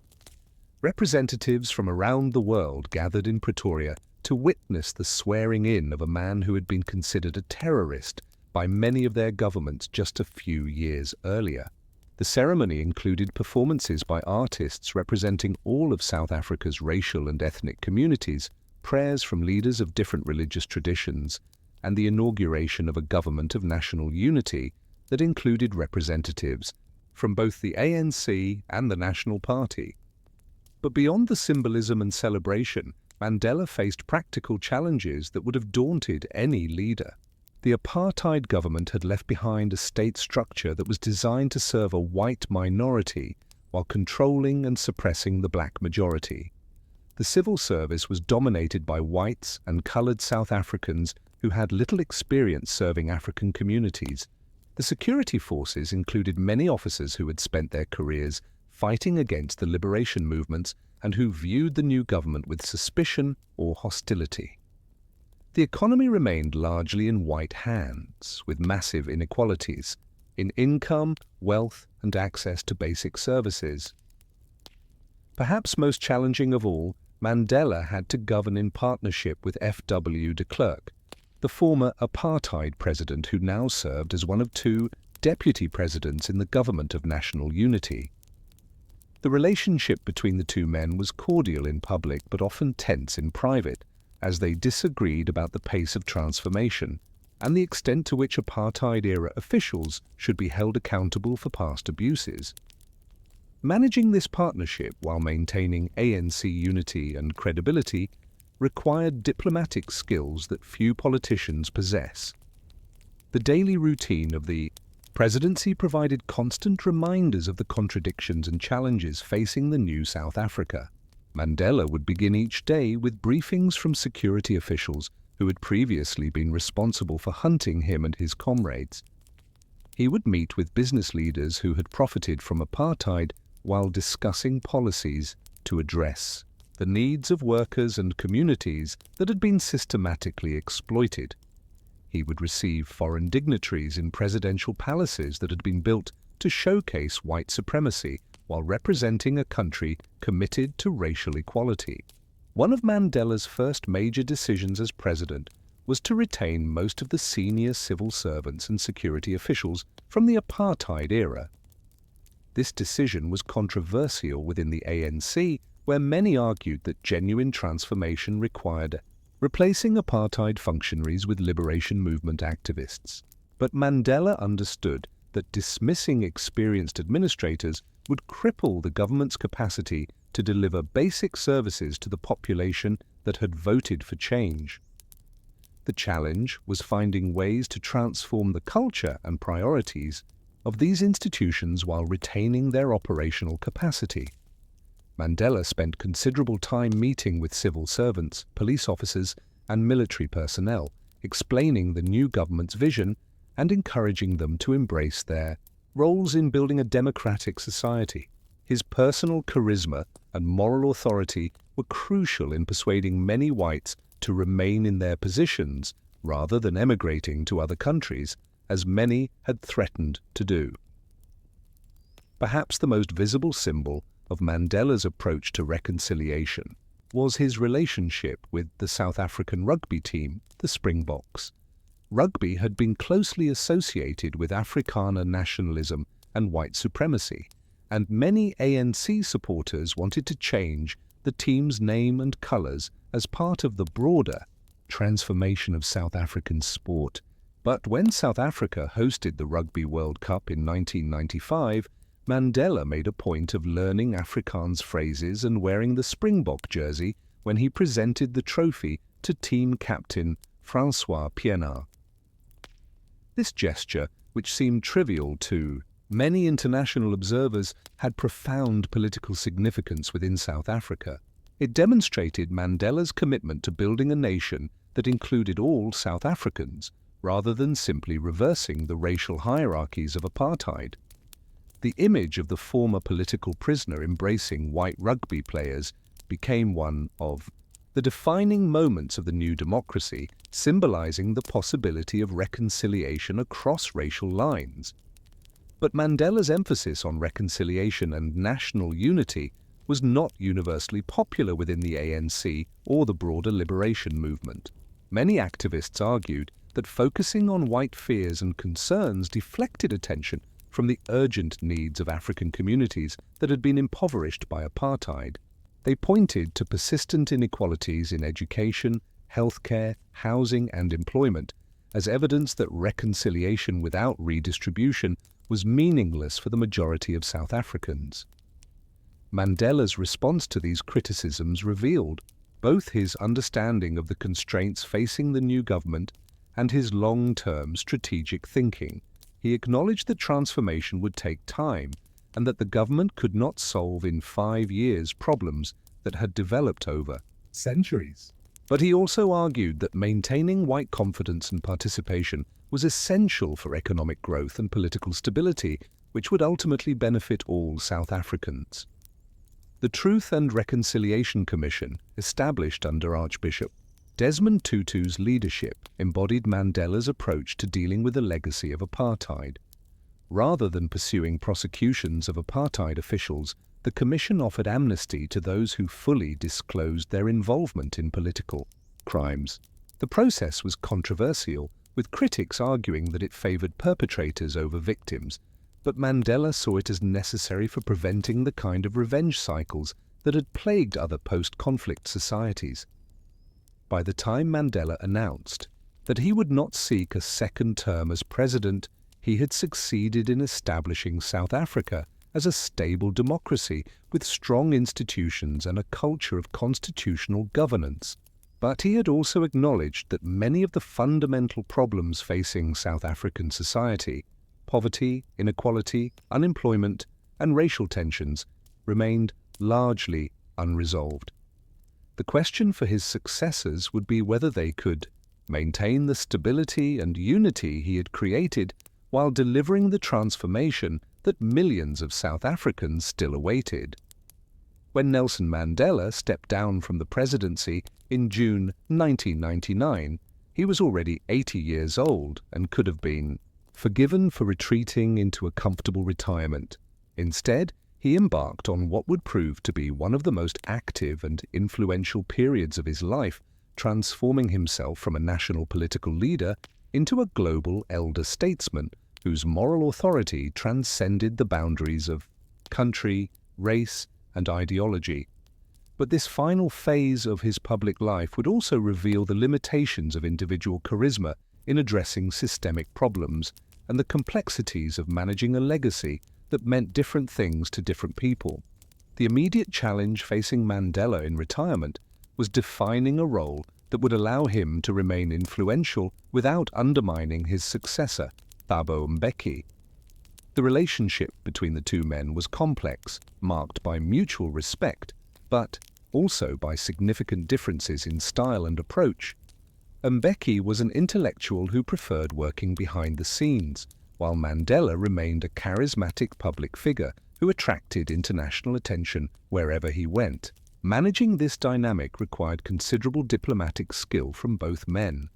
Representatives from around the world gathered in Pretoria to witness the swearing-in of a man who had been considered a terrorist by many of their governments just a few years earlier. The ceremony included performances by artists representing all of South Africa's racial and ethnic communities, prayers from leaders of different religious traditions, and the inauguration of a government of national unity that included representatives from both the ANC and the National Party. But beyond the symbolism and celebration, Mandela faced practical challenges that would have daunted any leader. The apartheid government had left behind a state structure that was designed to serve a white minority while controlling and suppressing the black majority. The civil service was dominated by whites and colored South Africans who had little experience serving African communities. The security forces included many officers who had spent their careers fighting against the liberation movements and who viewed the new government with suspicion or hostility. The economy remained largely in white hands, with massive inequalities in income, wealth, and access to basic services. Perhaps most challenging of all, Mandela had to govern in partnership with F.W. de Klerk, the former apartheid president who now served as one of two deputy presidents in the government of national unity. The relationship between the two men was cordial in public but often tense in private, as they disagreed about the pace of transformation and the extent to which apartheid-era officials should be held accountable for past abuses. Managing this partnership while maintaining ANC unity and credibility required diplomatic skills that few politicians possess. The daily routine of the presidency provided constant reminders of the contradictions and challenges facing the new South Africa. Mandela would begin each day with briefings from security officials who had previously been responsible for hunting him and his comrades. He would meet with business leaders who had profited from apartheid while discussing policies to address the needs of workers and communities that had been systematically exploited. He would receive foreign dignitaries in presidential palaces that had been built to showcase white supremacy while representing a country committed to racial equality. One of Mandela's first major decisions as president was to retain most of the senior civil servants and security officials from the apartheid era. This decision was controversial within the ANC, where many argued that genuine transformation required replacing apartheid functionaries with liberation movement activists. But Mandela understood that dismissing experienced administrators would cripple the government's capacity to deliver basic services to the population that had voted for change. The challenge was finding ways to transform the culture and priorities of these institutions while retaining their operational capacity. Mandela spent considerable time meeting with civil servants, police officers, and military personnel, explaining the new government's vision and encouraging them to embrace their roles in building a democratic society. His personal charisma and moral authority were crucial in persuading many whites to remain in their positions rather than emigrating to other countries, as many had threatened to do. Perhaps the most visible symbol of Mandela's approach to reconciliation was his relationship with the South African rugby team, the Springboks. Rugby had been closely associated with Afrikaner nationalism and white supremacy, and many ANC supporters wanted to change the team's name and colours as part of the broader transformation of South African sport. But when South Africa hosted the Rugby World Cup in 1995, Mandela made a point of learning Afrikaans phrases and wearing the Springbok jersey when he presented the trophy to team captain Francois Pienaar. This gesture, which seemed trivial to many international observers, had profound political significance within South Africa. It demonstrated Mandela's commitment to building a nation that included all South Africans, rather than simply reversing the racial hierarchies of apartheid. The image of the former political prisoner embracing white rugby players became one of the defining moments of the new democracy, symbolizing the possibility of reconciliation across racial lines. But Mandela's emphasis on reconciliation and national unity was not universally popular within the ANC or the broader liberation movement. Many activists argued that focusing on white fears and concerns deflected attention from the urgent needs of African communities that had been impoverished by apartheid. They pointed to persistent inequalities in education, healthcare, housing, and employment as evidence that reconciliation without redistribution was meaningless for the majority of South Africans. Mandela's response to these criticisms revealed both his understanding of the constraints facing the new government and his long-term strategic thinking. He acknowledged that transformation would take time and that the government could not solve in 5 years problems that had developed over centuries. But he also argued that maintaining white confidence and participation was essential for economic growth and political stability, which would ultimately benefit all South Africans. The Truth and Reconciliation Commission, established under Archbishop Desmond Tutu's leadership, embodied Mandela's approach to dealing with the legacy of apartheid. Rather than pursuing prosecutions of apartheid officials, the commission offered amnesty to those who fully disclosed their involvement in political crimes. The process was controversial, with critics arguing that it favored perpetrators over victims, but Mandela saw it as necessary for preventing the kind of revenge cycles that had plagued other post-conflict societies. By the time Mandela announced that he would not seek a second term as president, he had succeeded in establishing South Africa as a stable democracy with strong institutions and a culture of constitutional governance. But he had also acknowledged that many of the fundamental problems facing South African society, poverty, inequality, unemployment, and racial tensions, remained largely unresolved. The question for his successors would be whether they could maintain the stability and unity he had created while delivering the transformation that millions of South Africans still awaited. When Nelson Mandela stepped down from the presidency in June 1999, he was already 80 years old and could have been forgiven for retreating into a comfortable retirement. Instead, he embarked on what would prove to be one of the most active and influential periods of his life, transforming himself from a national political leader into a global elder statesman whose moral authority transcended the boundaries of country, race, and ideology. But this final phase of his public life would also reveal the limitations of individual charisma in addressing systemic problems and the complexities of managing a legacy that meant different things to different people. The immediate challenge facing Mandela in retirement was defining a role that would allow him to remain influential without undermining his successor, Thabo Mbeki. The relationship between the two men was complex, marked by mutual respect, but also by significant differences in style and approach. Mbeki was an intellectual who preferred working behind the scenes, while Mandela remained a charismatic public figure who attracted international attention wherever he went. Managing this dynamic required considerable diplomatic skill from both men.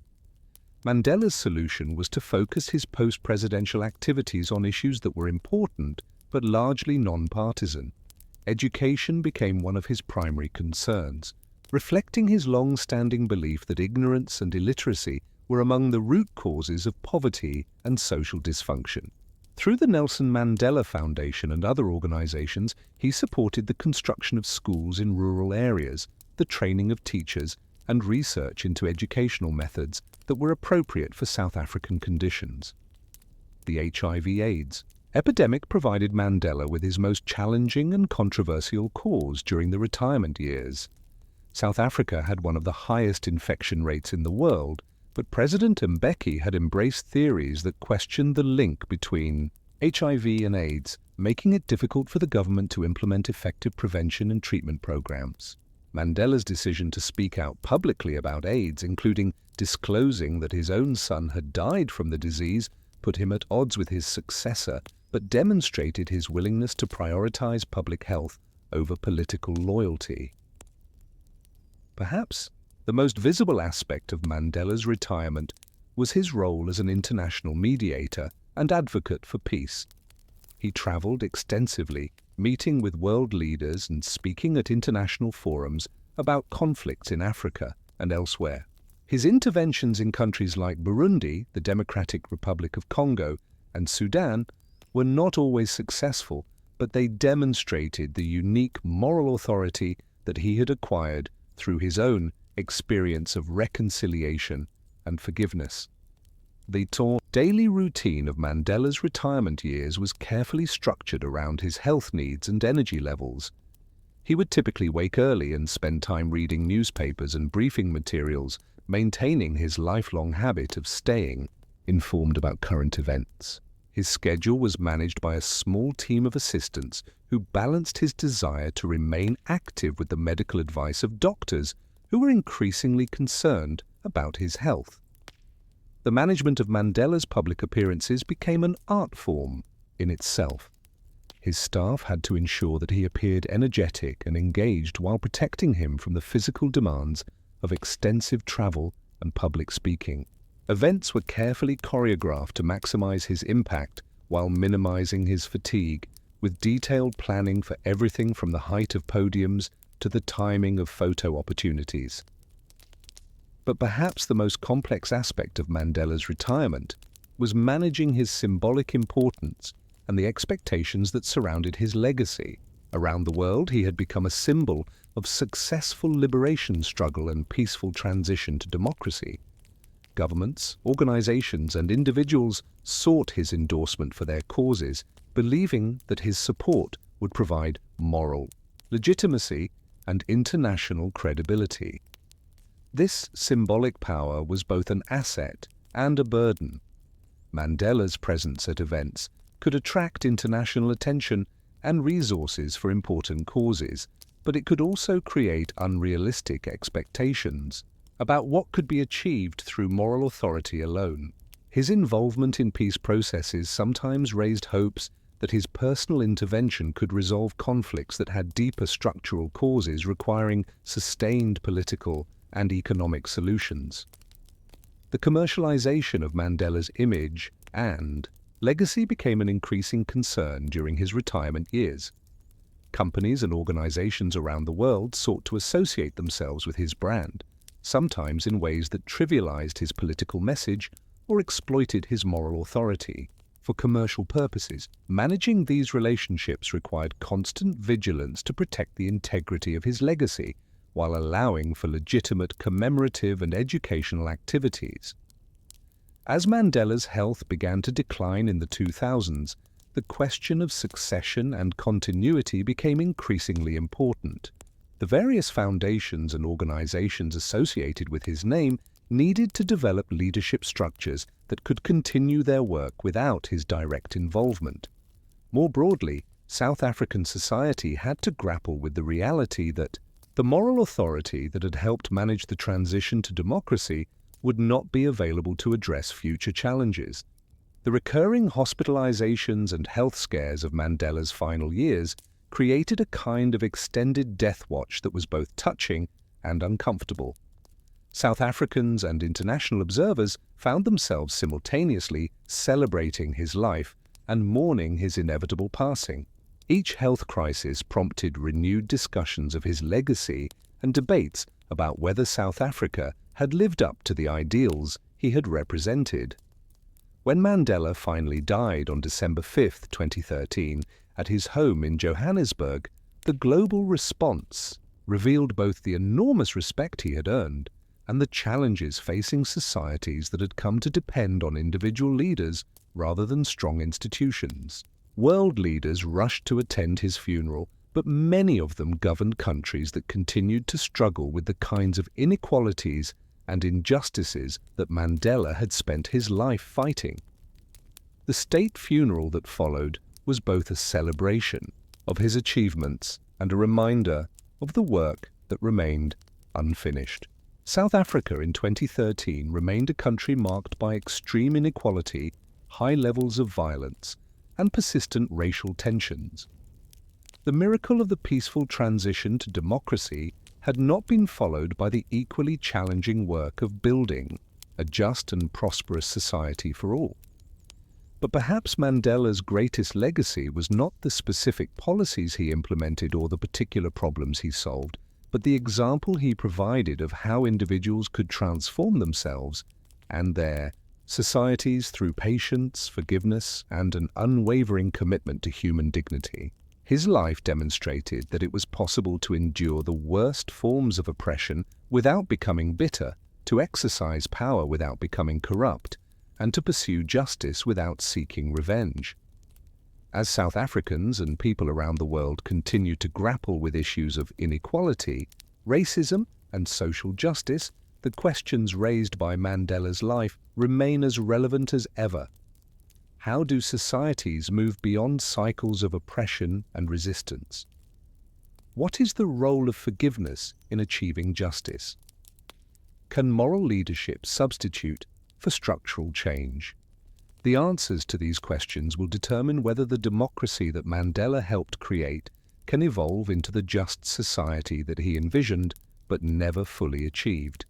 Mandela's solution was to focus his post-presidential activities on issues that were important but largely non-partisan. Education became one of his primary concerns, reflecting his long-standing belief that ignorance and illiteracy were among the root causes of poverty and social dysfunction. Through the Nelson Mandela Foundation and other organizations, he supported the construction of schools in rural areas, the training of teachers, and research into educational methods that were appropriate for South African conditions. The HIV/AIDS epidemic provided Mandela with his most challenging and controversial cause during the retirement years. South Africa had one of the highest infection rates in the world, but President Mbeki had embraced theories that questioned the link between HIV and AIDS, making it difficult for the government to implement effective prevention and treatment programs. Mandela's decision to speak out publicly about AIDS, including disclosing that his own son had died from the disease, put him at odds with his successor, but demonstrated his willingness to prioritize public health over political loyalty. Perhaps the most visible aspect of Mandela's retirement was his role as an international mediator and advocate for peace. He traveled extensively, meeting with world leaders and speaking at international forums about conflicts in Africa and elsewhere. His interventions in countries like Burundi, the Democratic Republic of Congo, and Sudan were not always successful, but they demonstrated the unique moral authority that he had acquired through his own experience of reconciliation and forgiveness. The daily routine of Mandela's retirement years was carefully structured around his health needs and energy levels. He would typically wake early and spend time reading newspapers and briefing materials, maintaining his lifelong habit of staying informed about current events. His schedule was managed by a small team of assistants who balanced his desire to remain active with the medical advice of doctors who were increasingly concerned about his health. The management of Mandela's public appearances became an art form in itself. His staff had to ensure that he appeared energetic and engaged while protecting him from the physical demands of extensive travel and public speaking. Events were carefully choreographed to maximize his impact while minimizing his fatigue, with detailed planning for everything from the height of podiums to the timing of photo opportunities. But perhaps the most complex aspect of Mandela's retirement was managing his symbolic importance and the expectations that surrounded his legacy. Around the world, he had become a symbol of successful liberation struggle and peaceful transition to democracy. Governments, organizations, and individuals sought his endorsement for their causes, believing that his support would provide moral legitimacy and international credibility. This symbolic power was both an asset and a burden. Mandela's presence at events could attract international attention and resources for important causes, but it could also create unrealistic expectations. about what could be achieved through moral authority alone. His involvement in peace processes sometimes raised hopes that his personal intervention could resolve conflicts that had deeper structural causes requiring sustained political and economic solutions. The commercialization of Mandela's image and legacy became an increasing concern during his retirement years. Companies and organizations around the world sought to associate themselves with his brand, sometimes in ways that trivialized his political message or exploited his moral authority for commercial purposes. Managing these relationships required constant vigilance to protect the integrity of his legacy, while allowing for legitimate commemorative and educational activities. As Mandela's health began to decline in the 2000s, the question of succession and continuity became increasingly important. The various foundations and organizations associated with his name needed to develop leadership structures that could continue their work without his direct involvement. More broadly, South African society had to grapple with the reality that the moral authority that had helped manage the transition to democracy would not be available to address future challenges. The recurring hospitalizations and health scares of Mandela's final years created a kind of extended death watch that was both touching and uncomfortable. South Africans and international observers found themselves simultaneously celebrating his life and mourning his inevitable passing. Each health crisis prompted renewed discussions of his legacy and debates about whether South Africa had lived up to the ideals he had represented. When Mandela finally died on December 5, 2013, at his home in Johannesburg, the global response revealed both the enormous respect he had earned and the challenges facing societies that had come to depend on individual leaders rather than strong institutions. World leaders rushed to attend his funeral, but many of them governed countries that continued to struggle with the kinds of inequalities and injustices that Mandela had spent his life fighting. The state funeral that followed was both a celebration of his achievements and a reminder of the work that remained unfinished. South Africa in 2013 remained a country marked by extreme inequality, high levels of violence, and persistent racial tensions. The miracle of the peaceful transition to democracy had not been followed by the equally challenging work of building a just and prosperous society for all. But perhaps Mandela's greatest legacy was not the specific policies he implemented or the particular problems he solved, but the example he provided of how individuals could transform themselves and their societies through patience, forgiveness, and an unwavering commitment to human dignity. His life demonstrated that it was possible to endure the worst forms of oppression without becoming bitter, to exercise power without becoming corrupt, and to pursue justice without seeking revenge. As South Africans and people around the world continue to grapple with issues of inequality, racism, and social justice, the questions raised by Mandela's life remain as relevant as ever. How do societies move beyond cycles of oppression and resistance? What is the role of forgiveness in achieving justice? Can moral leadership substitute for structural change? The answers to these questions will determine whether the democracy that Mandela helped create can evolve into the just society that he envisioned but never fully achieved.